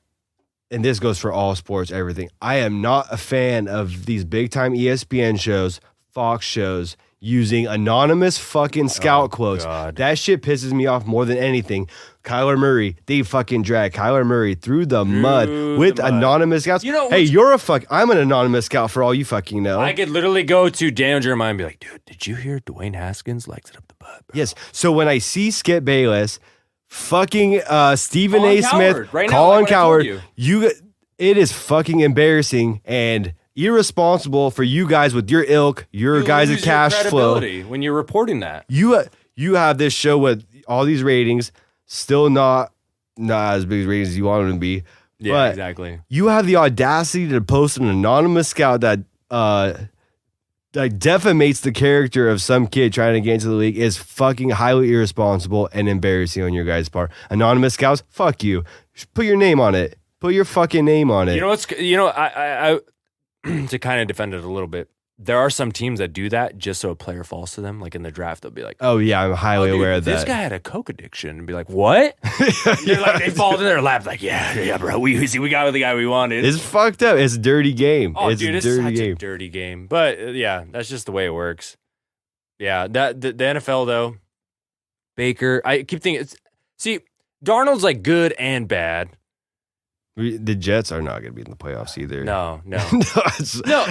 And this goes for all sports, everything. I am not a fan of these big-time ESPN shows, Fox shows, using anonymous fucking scout quotes. God. That shit pisses me off more than anything. Kyler Murray, they fucking drag Kyler Murray through the mud with anonymous scouts. Hey, I'm an anonymous scout for all you fucking know. I could literally go to Daniel Jeremiah and be like, dude, did you hear Dwayne Haskins likes it up the butt, bro? Yes. So when I see Skip Bayless, fucking Stephen Colin A. Cowherd, Smith, right now, Colin like what I told Cowherd, you. It is fucking embarrassing and irresponsible for you guys with your ilk, your guys' lose cash your flow. credibility when you're reporting that. You have this show with all these ratings, still not as big as ratings as you want them to be. Yeah, but exactly. You have the audacity to post an anonymous scout that defamates the character of some kid trying to get into the league is fucking highly irresponsible and embarrassing on your guys' part. Anonymous scouts, fuck you. Put your name on it. Put your fucking name on it. I to kind of defend it a little bit. There are some teams that do that just so a player falls to them. Like in the draft, they'll be like, "Oh yeah, I'm highly aware of that." This guy had a coke addiction, and be like, "What?" They fall in their lap, like, "Yeah, bro, we got the guy we wanted." It's fucked up. It's a dirty game. Oh, it's dude, it's such a dirty game. But yeah, that's just the way it works. Yeah, the NFL though, Baker. I keep thinking. Darnold's like good and bad. The Jets are not going to be in the playoffs either. No. No.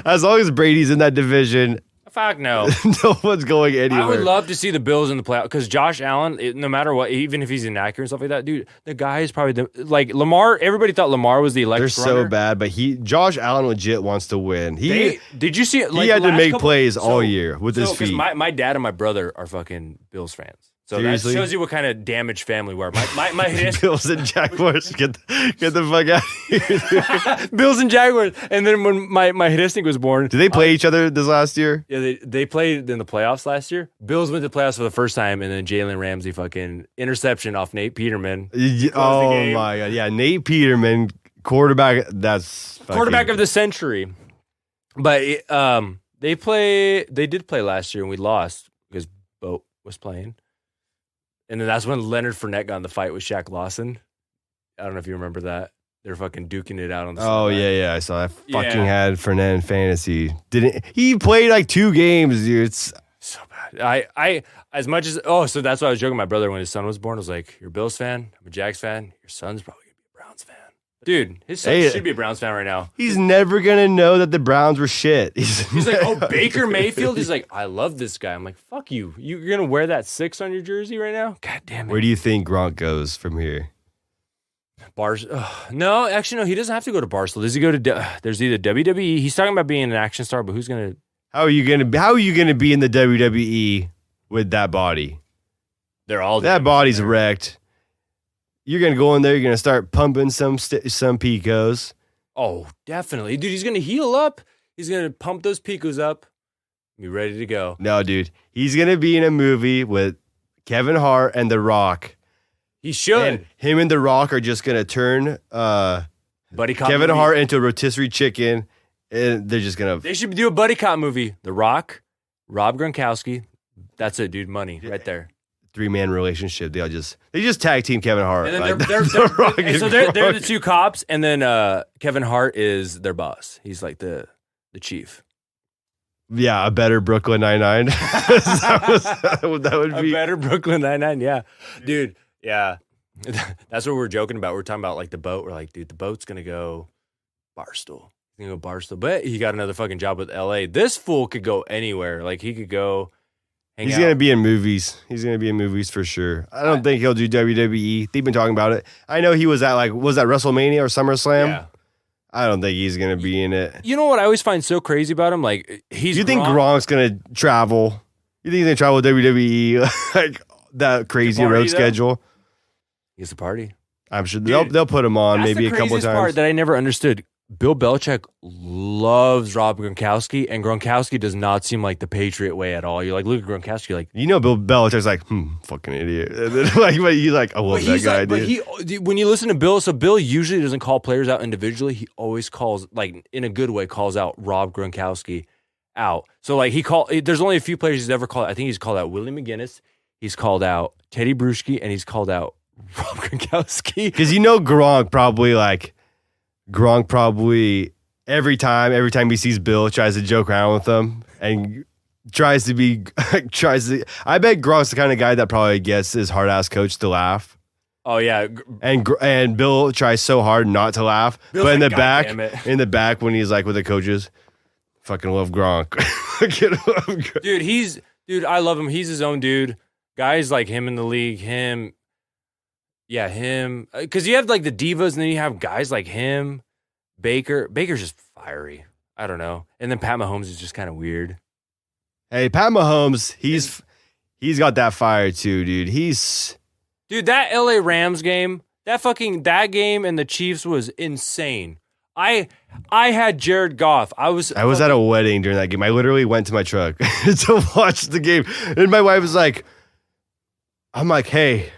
As long as Brady's in that division, fuck no. No one's going anywhere. I would love to see the Bills in the playoffs because Josh Allen, no matter what, even if he's inaccurate and stuff like that, dude, the guy is probably Lamar. Everybody thought Lamar was the electric They're runner. so bad, but Josh Allen legit wants to win. Did you see it? He had to make plays all year with his feet. My dad and my brother are fucking Bills fans. So Seriously? that shows you what kind of damaged family we are. My history. Bills and Jaguars, get the fuck out of here. Bills and Jaguars. And then when my Hiddistic was born. Did they play each other this last year? Yeah, they played in the playoffs last year. Bills went to the playoffs for the first time, and then Jalen Ramsey fucking interception off Nate Peterman. Oh my God. Yeah, Nate Peterman, quarterback, quarterback of the century. But they did play last year, and we lost because Boat was playing. And then that's when Leonard Fournette got in the fight with Shaq Lawson. I don't know if you remember that. They're fucking duking it out on the sideline. Yeah. I saw that. Fucking had Fournette in fantasy. He played like 2 games, dude. It's so bad. I as much as so that's why I was joking with my brother when his son was born. I was like, "You're a Bills fan. I'm a Jags fan. Your son's probably gonna be a Browns fan." Dude, his son should be a Browns fan right now. He's never gonna know that the Browns were shit. He's like, "Oh, Baker Mayfield." He's like, "I love this guy." I'm like, "Fuck you. You're gonna wear that 6 on your jersey right now?" God damn it. Where do you think Gronk goes from here? No, actually, no. He doesn't have to go to Barstool. Does he go to? There's either WWE. He's talking about being an action star, but who's gonna? How are you gonna be in the WWE with that body? They're all that body's there. Wrecked. You're going to go in there, you're going to start pumping some picos. Oh, definitely. Dude, he's going to heal up. He's going to pump those picos up. Be ready to go. No, dude. He's going to be in a movie with Kevin Hart and The Rock. He should. And him and The Rock are just going to turn Kevin Hart into a rotisserie chicken. And they're just going to... They should do a buddy cop movie. The Rock, Rob Gronkowski. That's it, dude. Money right there. 3-man relationship. They just tag team Kevin Hart. And then they're the 2 cops, and then Kevin Hart is their boss. He's like the chief. Yeah, a better Brooklyn Nine-Nine. that would be a better Brooklyn Nine-Nine. Yeah, dude. Yeah, That's what we're joking about. We're talking about like the boat. We're like, dude, the boat's gonna go Barstool. He's gonna go Barstool, but he got another fucking job with LA. This fool could go anywhere. Like he could go. He's going to be in movies. He's going to be in movies for sure. I don't think he'll do WWE. They've been talking about it. I know he was at was that WrestleMania or SummerSlam? Yeah. I don't think he's going to be in it. You know what I always find so crazy about him? Like You think Gronk's going to travel? You think he's going to travel with WWE? Like that crazy road schedule? He's a party. I'm sure they'll put him on maybe a couple of times. Part that I never understood. Bill Belichick loves Rob Gronkowski, and Gronkowski does not seem like the Patriot way at all. You're like, look at Gronkowski, you're like, Bill Belichick's like, fucking idiot. And then, he's like, I love that guy, dude. But when you listen to Bill, so Bill usually doesn't call players out individually. He always calls, like, in a good way, calls out Rob Gronkowski out. So, like, there's only a few players he's ever called. I think he's called out Willie McGinnis, he's called out Teddy Bruschi, and he's called out Rob Gronkowski. Because Gronk probably every time he sees Bill tries to joke around with him and tries to. I bet Gronk's the kind of guy that probably gets his hard ass coach to laugh. Oh yeah, and Bill tries so hard not to laugh, Bill's but like, in the back when he's like with the coaches, fucking love Gronk. Dude, I love him. He's his own dude. Guys like him in the league, him. Because you have like the divas, and then you have guys like him, Baker. Baker's just fiery. I don't know. And then Pat Mahomes is just kind of weird. Hey, Pat Mahomes, he's got that fire too, dude. Dude, that LA Rams game, that game and the Chiefs was insane. I had Jared Goff. I was at a wedding during that game. I literally went to my truck to watch the game, and my wife was like, "I'm like, hey."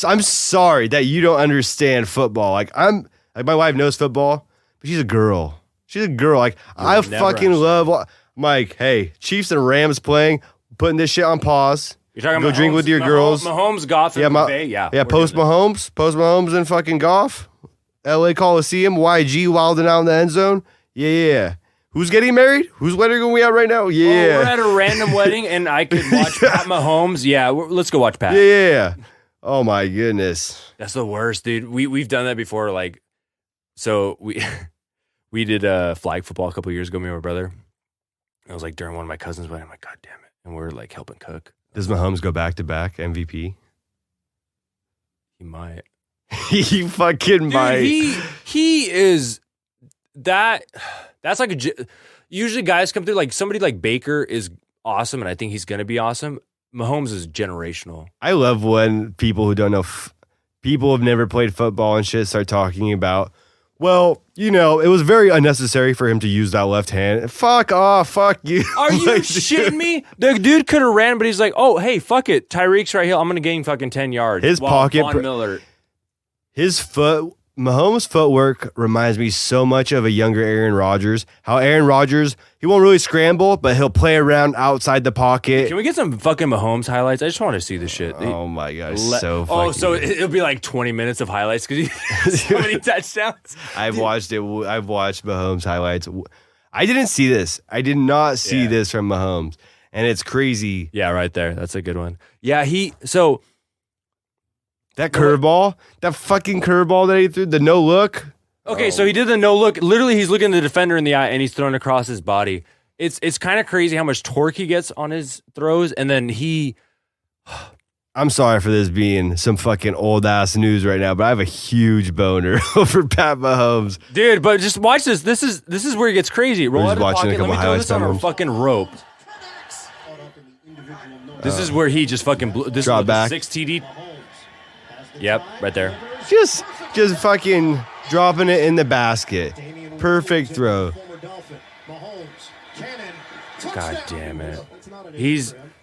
I'm sorry that you don't understand football. My wife knows football, but she's a girl. Like I fucking love. I'm like, hey, Chiefs and Rams playing, putting this shit on pause. You're talking go about drink with your girls. Mahomes, Goff, and McVay. Yeah. Post Mahomes, and fucking Goff. L.A. Coliseum, YG wilding out in the end zone. Yeah. Who's getting married? Whose wedding are we at right now? Yeah. We're at a random wedding, and I could watch Pat Mahomes. Yeah, let's go watch Pat. Yeah. Oh my goodness. That's the worst, dude. We've done that before. Like, so we did flag football a couple years ago, me and my brother. I was like during one of my cousins' wedding. I'm like, God damn it. And we're like helping cook. Does Mahomes go back to back MVP? He might. He fucking might. He is that. That's like usually guys come through, like somebody like Baker is awesome, and I think he's gonna be awesome. Mahomes is generational. I love when people who don't know, people who have never played football and shit start talking about, well, it was very unnecessary for him to use that left hand. Fuck off. Fuck you. Are you shitting me? The dude could have ran, but he's like, oh, hey, fuck it. Tyreek's right here. I'm going to gain fucking 10 yards. His pocket. Von Miller. Mahomes' footwork reminds me so much of a younger Aaron Rodgers. How Aaron Rodgers, he won't really scramble, but he'll play around outside the pocket. Can we get some fucking Mahomes highlights? I just want to see this shit. Oh my God, so fucking. Oh, so it'll be like 20 minutes of highlights because he has so many touchdowns. I've watched Mahomes highlights. I didn't see this. I did not see this from Mahomes, and it's crazy. Yeah, right there. That's a good one. Yeah, that curveball, that fucking curveball that he threw, the no look. Okay, so he did the no look. Literally, he's looking the defender in the eye and he's throwing across his body. It's kind of crazy how much torque he gets on his throws, and then I'm sorry for this being some fucking old ass news right now, but I have a huge boner over Pat Mahomes, dude. But just watch this. This is where it gets crazy. Roll out of the pocket. Let me throw this on a fucking rope. This is where he just fucking blew. This drop back 6 TD. Yep, right there. Just fucking dropping it in the basket. Perfect throw. God damn it.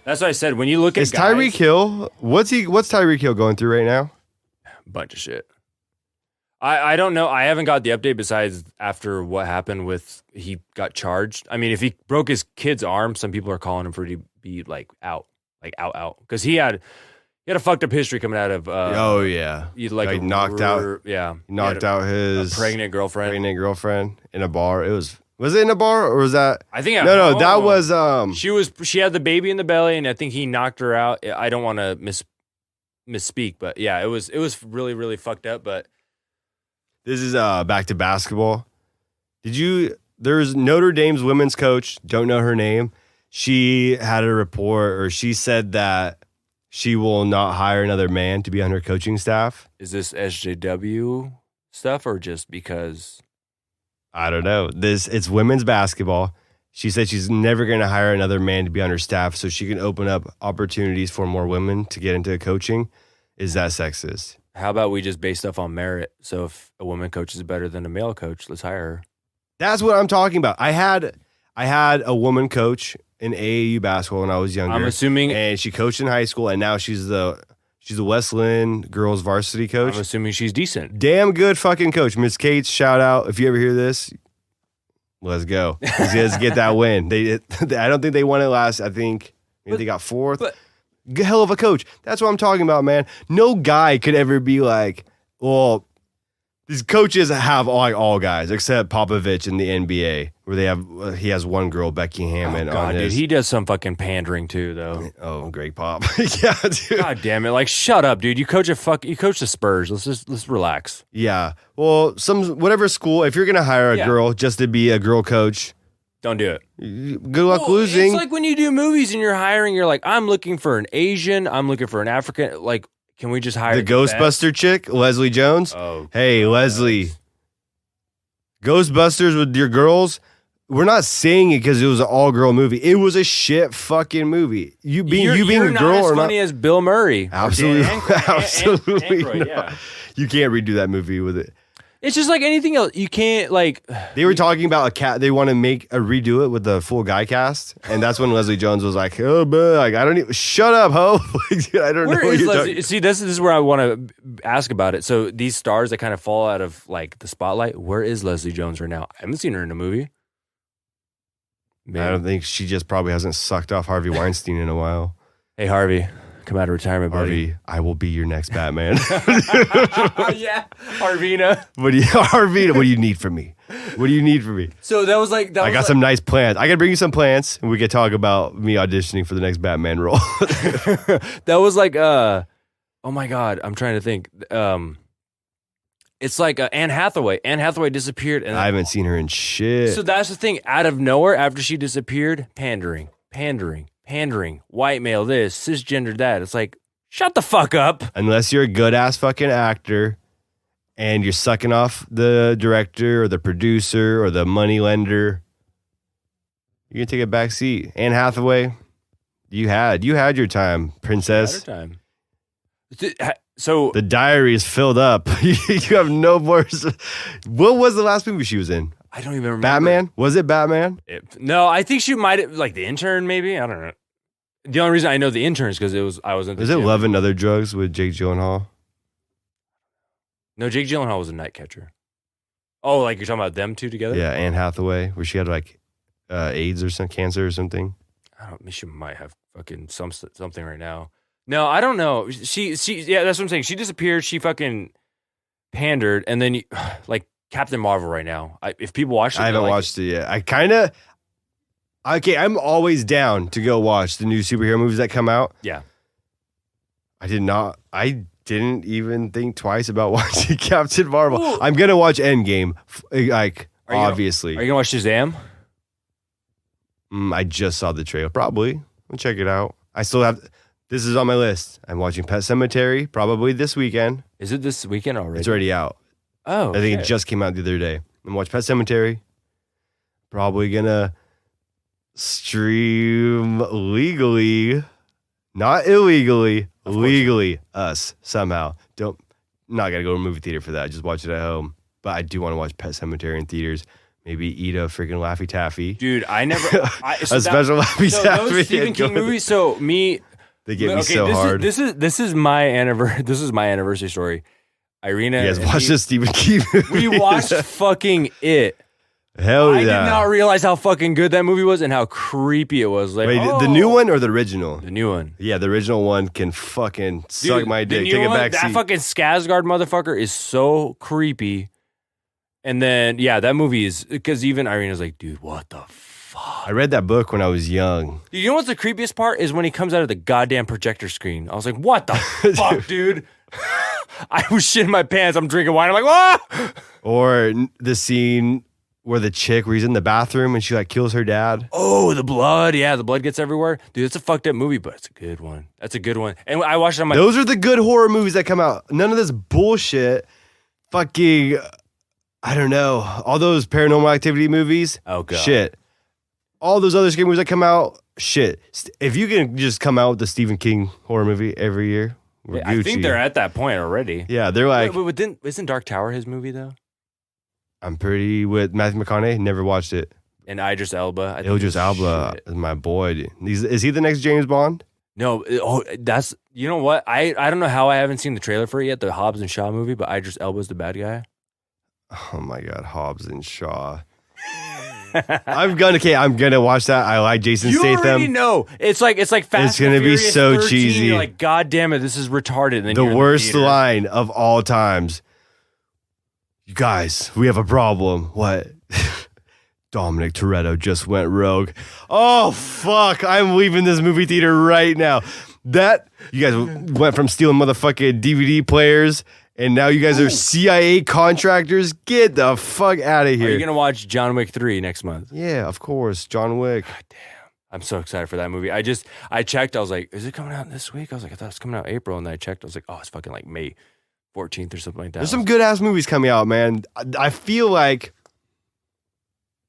That's what I said. When you look at Is Tyreek Hill, what's Tyreek Hill going through right now? Bunch of shit. I don't know. I haven't got the update besides after what happened with he got charged. I mean, if he broke his kid's arm, some people are calling him for to be like out. Because he had a fucked up history coming out of. Oh yeah, he knocked out. Yeah, knocked out his pregnant girlfriend in a bar. Was it in a bar or was that? I think no. That was She had the baby in the belly, and I think he knocked her out. I don't want to misspeak, but yeah, it was really, really fucked up. But This is back to basketball. There's Notre Dame's women's coach, don't know her name. She had a report, or she said that she will not hire another man to be on her coaching staff. is this SJW stuff or just because? I don't know. It's women's basketball. She said she's never going to hire another man to be on her staff so she can open up opportunities for more women to get into coaching. Is that sexist? How about we just base stuff on merit? So if a woman coach is better than a male coach, let's hire her. That's what I'm talking about. I had a woman coach in AAU basketball when I was younger. I'm assuming, and she coached in high school, and now she's the Westland girls varsity coach. I'm assuming she's decent. Damn good fucking coach. Miss Cates, shout out. If you ever hear this, let's go. Let's get that win. I don't think they won it last. I think maybe they got fourth. Hell of a coach. That's what I'm talking about, man. No guy could ever be like, well, these coaches have all guys except Popovich in the NBA, where he has one girl, Becky Hammond. Oh, God, on his. Dude, he does some fucking pandering too, though. Oh, Greg Pop. Yeah, dude. God damn it! Like, shut up, dude. You coach the Spurs. Let's relax. Yeah. Well, whatever school. If you're gonna hire a girl just to be a girl coach, don't do it. Good luck losing. It's like when you do movies and you're hiring. You're like, I'm looking for an Asian. I'm looking for an African. Like, can we just hire the Ghostbuster chick, Leslie Jones? Oh, hey, Leslie. Ghostbusters with your girls. We're not saying it because it was an all-girl movie. It was a shit fucking movie. You being a girl or not? As funny funny as Bill Murray. Absolutely, absolutely. Aykroyd, yeah. You can't redo that movie with it. It's just like anything else. You can't like. They were talking about a cat. They want to redo it with the full guy cast, and that's when Leslie Jones was like, "Oh, but like I don't even shut up, ho." I don't know. What you're talking. See, this is where I want to ask about it. So these stars that kind of fall out of like the spotlight. Where is Leslie Jones right now? I haven't seen her in a movie. Man. I don't think she just probably hasn't sucked off Harvey Weinstein in a while. Hey, Harvey. Come out of retirement, buddy. Harvey, I will be your next Batman. Yeah, Harvina. Harvina, what do you need from me? What do you need from me? So that was like I got some nice plants. I got to bring you some plants, and we could talk about me auditioning for the next Batman role. That was like, oh my God, I'm trying to think. It's like Anne Hathaway. Anne Hathaway disappeared, and I haven't seen her in shit. So that's the thing. Out of nowhere, after she disappeared, pandering. White male this, cisgender that. It's like, shut the fuck up. Unless you're a good ass fucking actor and you're sucking off the director or the producer or the money lender, you can take a back seat. Anne Hathaway, you had your time, princess. You had her time. So the diary is filled up. You have no more. What was the last movie she was in? I don't even remember. Batman? Was it Batman? No, I think she might have, like The Intern, maybe. I don't know. The only reason I know The Intern is because I was in the Is it Love and Other Drugs with Jake Gyllenhaal? No, Jake Gyllenhaal was a night catcher. Oh, like you're talking about them two together? Yeah, Anne Hathaway, where she had like AIDS or some cancer or something. I don't. She might have fucking something right now. No, I don't know. She. Yeah, that's what I'm saying. She disappeared. She fucking pandered, and then like Captain Marvel right now. If people watch it, I haven't watched it yet. I'm always down to go watch the new superhero movies that come out. Yeah. I didn't even think twice about watching Captain Marvel. Ooh. I'm gonna watch Endgame, obviously. Are you gonna watch Shazam? I just saw the trailer. Probably. I'll check it out. I still have. This is on my list. I'm watching Pet Sematary probably this weekend. Is it this weekend already? It's already out. Oh, I think it just came out the other day. I'm watching Pet Sematary. Probably gonna stream legally, not illegally, legally us somehow. Not gotta go to a movie theater for that. Just watch it at home. But I do want to watch Pet Sematary in theaters. Maybe eat a freaking Laffy Taffy. Dude, I never special Laffy Taffy. Those Stephen King movies. So they get me so hard. This is my anniversary story. Irina, you guys watched this Stephen King movie? We watched fucking It. Hell yeah! I did not realize how fucking good that movie was and how creepy it was. Like, wait, the new one or the original? The new one. Yeah, the original one can fucking suck my dick. Take a back seat. That fucking Skarsgård motherfucker is so creepy. And then that movie is because even Irene was like, dude, what the fuck? I read that book when I was young. Dude, you know what's the creepiest part is when he comes out of the goddamn projector screen. I was like, what the fuck, dude? I was shitting my pants. I'm drinking wine. I'm like, ah! Or the scene where he's in the bathroom and she like kills her dad. Oh, the blood. Yeah, the blood gets everywhere. Dude, it's a fucked up movie, but it's a good one. That's a good one. And I watched it on my... Those are the good horror movies that come out. None of this bullshit. Fucking, I don't know. All those Paranormal Activity movies. Oh, God. Shit. All those other scary movies that come out. Shit. If you can just come out with the Stephen King horror movie every year, we're Gucci. I think they're at that point already. Yeah, they're like... Isn't Dark Tower his movie, though? I'm pretty with Matthew McConaughey. Never watched it. And Idris Elba. Idris Elba is my boy. Dude. Is he the next James Bond? No. That's... You know what? I don't know how I haven't seen the trailer for it yet, the Hobbs and Shaw movie, but Idris Elba's the bad guy. Oh, my God. Hobbs and Shaw. I'm gonna watch that. I like Jason Statham. You already know. It's like Fast It's gonna and be Furious so 13. cheesy. You're like, God damn it, this is retarded. And then The you're in worst theater. line of all times. You guys, we have a problem. What? Dominic Toretto just went rogue. Oh fuck! I'm leaving this movie theater right now. That you guys went from stealing motherfucking DVD players. And now you guys are CIA contractors? Get the fuck out of here. Are you going to watch John Wick 3 next month? Yeah, of course. John Wick. God damn. I'm so excited for that movie. I checked. I was like, is it coming out this week? I was like, I thought it was coming out April. And then I checked. I was like, oh, it's fucking like May 14th or something like that. There's some good ass movies coming out, man. I feel like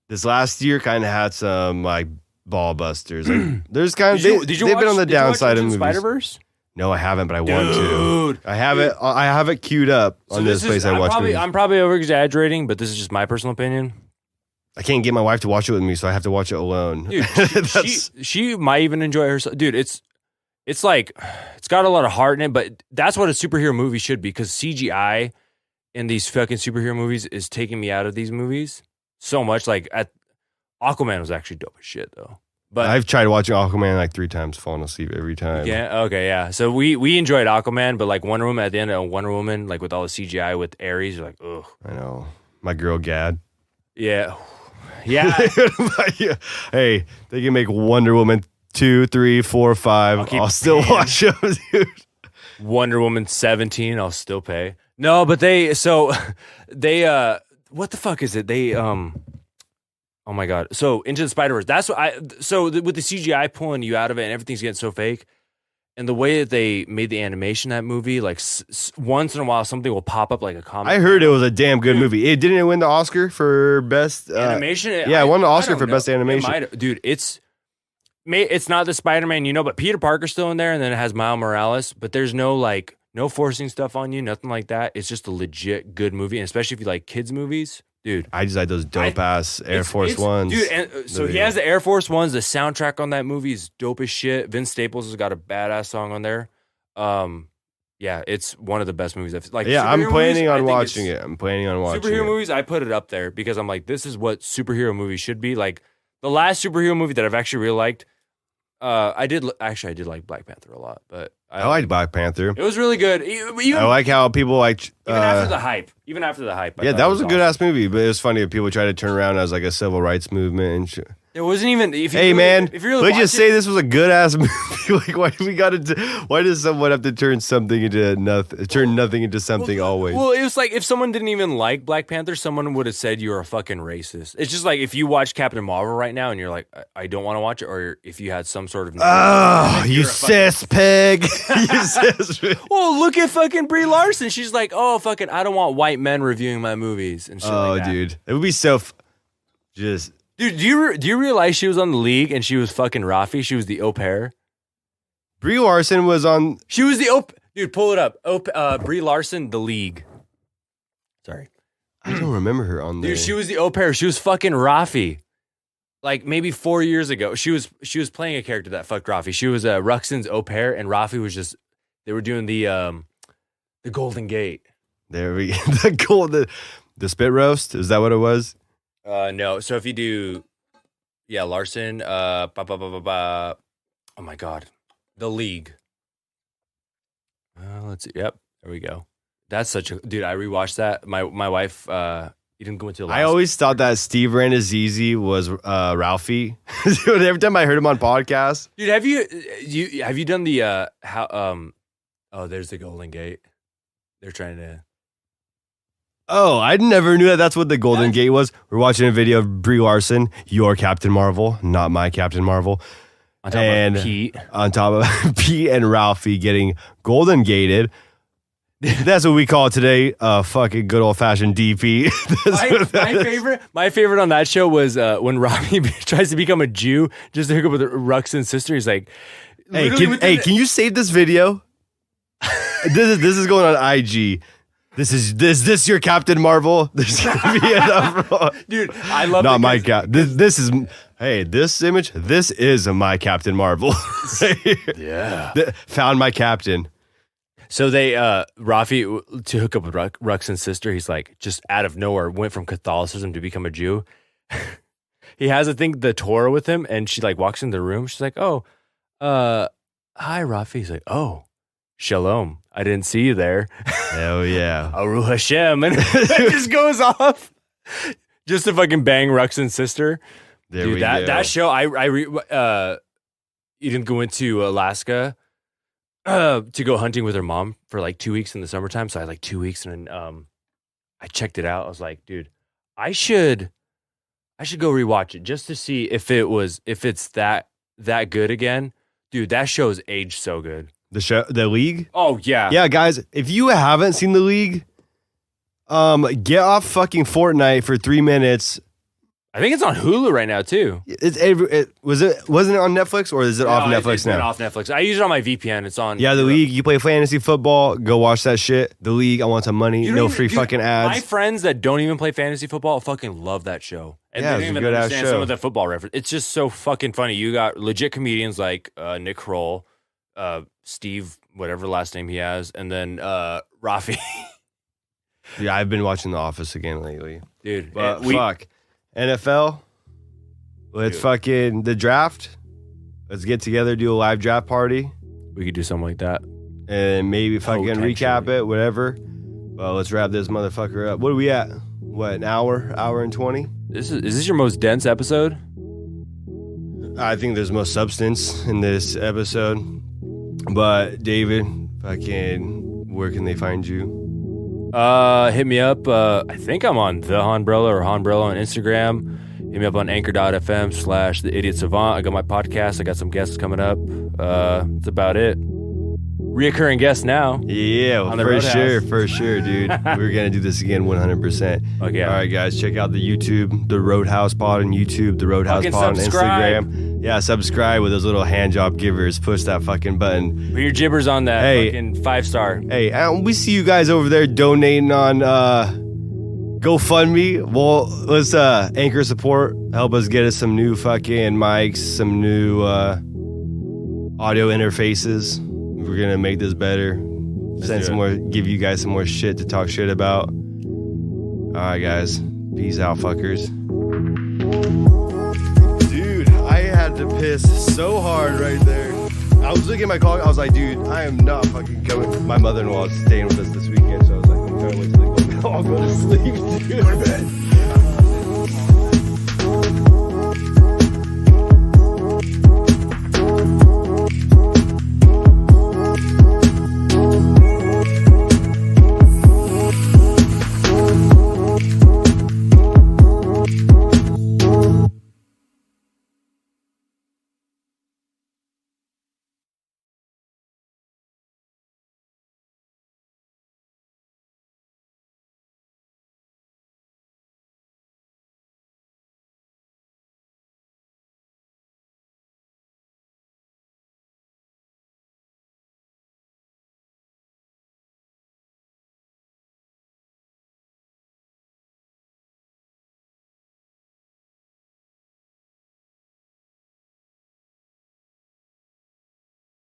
this last year kind of had some like ball busters. Like, there's kind of, they've been on the downside of movies. Spider-Verse? No, I haven't, but I want to. I have it queued up on this place I watch movies. I'm probably over exaggerating, but this is just my personal opinion. I can't get my wife to watch it with me, so I have to watch it alone. Dude, she might even enjoy herself. Dude, it's like it's got a lot of heart in it, but that's what a superhero movie should be, because CGI in these fucking superhero movies is taking me out of these movies so much. Like Aquaman was actually dope as shit though. But I've tried watching Aquaman like 3 times, falling asleep every time. Yeah. Okay. Yeah. So we enjoyed Aquaman, but like Wonder Woman, at the end of Wonder Woman, like with all the CGI with Ares, you're like, ugh. I know. My girl Gad. Yeah. Yeah. Hey, they can make Wonder Woman 2, 3, 4, 5. I'll still watch them, dude. Wonder Woman 17, I'll still pay. No, but they what the fuck is it? They oh my God. So Into the Spider-Verse. That's what with the CGI pulling you out of it and everything's getting so fake. And the way that they made the animation in that movie, like once in a while something will pop up like a comic. I heard it was a damn good movie. It didn't win the Oscar for best animation. Yeah, it won the Oscar for best animation. Dude, it's not the Spider-Man, but Peter Parker's still in there, and then it has Miles Morales. But there's no forcing stuff on you, nothing like that. It's just a legit good movie, and especially if you like kids movies. Dude, I just like those dope ass Air Force Ones. Dude, and so he has the Air Force Ones. The soundtrack on that movie is dope as shit. Vince Staples has got a badass song on there. Yeah, it's one of the best movies I've like. Yeah, I'm planning on watching it. I'm planning on watching superhero movies. I put it up there because I'm like, this is what superhero movies should be. Like the last superhero movie that I've actually really liked. I did like Black Panther a lot, but I liked Black Panther. It was really good. I like how people like even after the hype. Yeah, that was a good ass movie, but it was funny if people try to turn around as like a civil rights movement and shit. It wasn't even. If let's just say this was a good ass movie. Like, why does someone have to turn something into nothing? Turn nothing into something always. Well, it was like if someone didn't even like Black Panther, someone would have said you're a fucking racist. It's just like if you watch Captain Marvel right now and you're like, I don't want to watch it, or if you had some sort of you cis pig. You cis pig. Well, look at fucking Brie Larson. She's like, oh fucking, I don't want white men reviewing my movies and shit like that. Oh, dude, it would be so. Dude, do you realize she was on The League and she was fucking Rafi? She was the au pair. Brie Larson was on. She was the dude. Pull it up. Brie Larson, The League. Sorry, I don't remember her on there. Dude, she was the au pair. She was fucking Rafi. Like maybe 4 years ago, she was playing a character that fucked Rafi. She was Ruxin's au pair, and Rafi was just. They were doing the Golden Gate. There we go. The spit roast. Is that what it was? No. So if you do, Larson. Oh my God, The League. Let's see. Yep, there we go. That's such a dude. I rewatched that. My wife, He didn't go into Alaska. I always thought that Steve Ranazizi was Ralphie. Dude, every time I heard him on podcasts. Dude, have you done the oh, there's the Golden Gate. They're trying to. Oh, I never knew that that's what the Golden Gate was. We're watching a video of Brie Larson, your Captain Marvel, not my Captain Marvel. On top of Pete. On top of Pete and Ralphie getting Golden Gated. That's what we call it today. Fucking good old fashioned DP. My favorite on that show was when Robbie tries to become a Jew just to hook up with Ruxin's sister. He's like, can you save this video? This is going on IG. Is this your Captain Marvel? This gonna be enough, dude. I love. Not my cap. This is. Hey, this image. This is my Captain Marvel. Yeah. Found my captain. So they, Rafi, to hook up with Ruxin's sister, he's like, just out of nowhere, went from Catholicism to become a Jew. He has, I think, the Torah with him, and she like walks in the room. She's like, oh, hi, Rafi. He's like, oh, shalom. I didn't see you there. Hell yeah. Aru Hashem. And it just goes off. Just to fucking bang Ruxin's sister. Dude, that show, Eden went to Alaska to go hunting with her mom for like 2 weeks in the summertime. So I had like 2 weeks, and I checked it out. I was like, dude, I should go rewatch it just to see if it's that good again. Dude, that show's aged so good. The League? Oh yeah. Yeah, guys, if you haven't seen The League, get off fucking Fortnite for 3 minutes. I think it's on Hulu right now too. Wasn't it on Netflix, or is it off Netflix it's now? Off Netflix. I use it on my VPN. It's on. Yeah, The League. You play fantasy football. Go watch that shit. The League. I want some money. No free fucking ads. My friends that don't even play fantasy football fucking love that show. And yeah, they don't even understand some of the football reference. It's just so fucking funny. You got legit comedians like Nick Kroll, Steve, whatever last name he has, and then Rafi. Yeah, I've been watching The Office again lately, dude. But fuck NFL. Let's fucking the draft. Let's get together, do a live draft party. We could do something like that, and maybe fucking recap it, whatever. Well, let's wrap this motherfucker up. What are we at? What, an hour and 20? Is this your most dense episode? I think there's most substance in this episode. But David, fucking, where can they find you? Hit me up. I think I'm on The Honbrella or Honbrella on Instagram. Hit me up on anchor.fm/TheIdiotSavant. I got my podcast. I got some guests coming up. That's about it. Reoccurring guest now. Yeah, for sure, dude. We're going to do this again 100%. Okay. All right, guys, check out the YouTube, the Roadhouse Pod on YouTube, the Roadhouse Pod on Instagram. Yeah, subscribe with those little hand job givers. Push that fucking button. Put your gibbers on that fucking 5-star. Hey, we see you guys over there donating on GoFundMe. Well, let's anchor support. Help us get us some new fucking mics, some new audio interfaces. We're gonna make this better. Give you guys some more shit to talk shit about. All right, guys. Peace out, fuckers. Dude, I had to piss so hard right there. I was looking at my clock. I was like, dude, I am not fucking coming. My mother-in-law is staying with us this weekend, so I was like, I'm trying to wait till they go. I'll go to sleep, dude. Go to bed.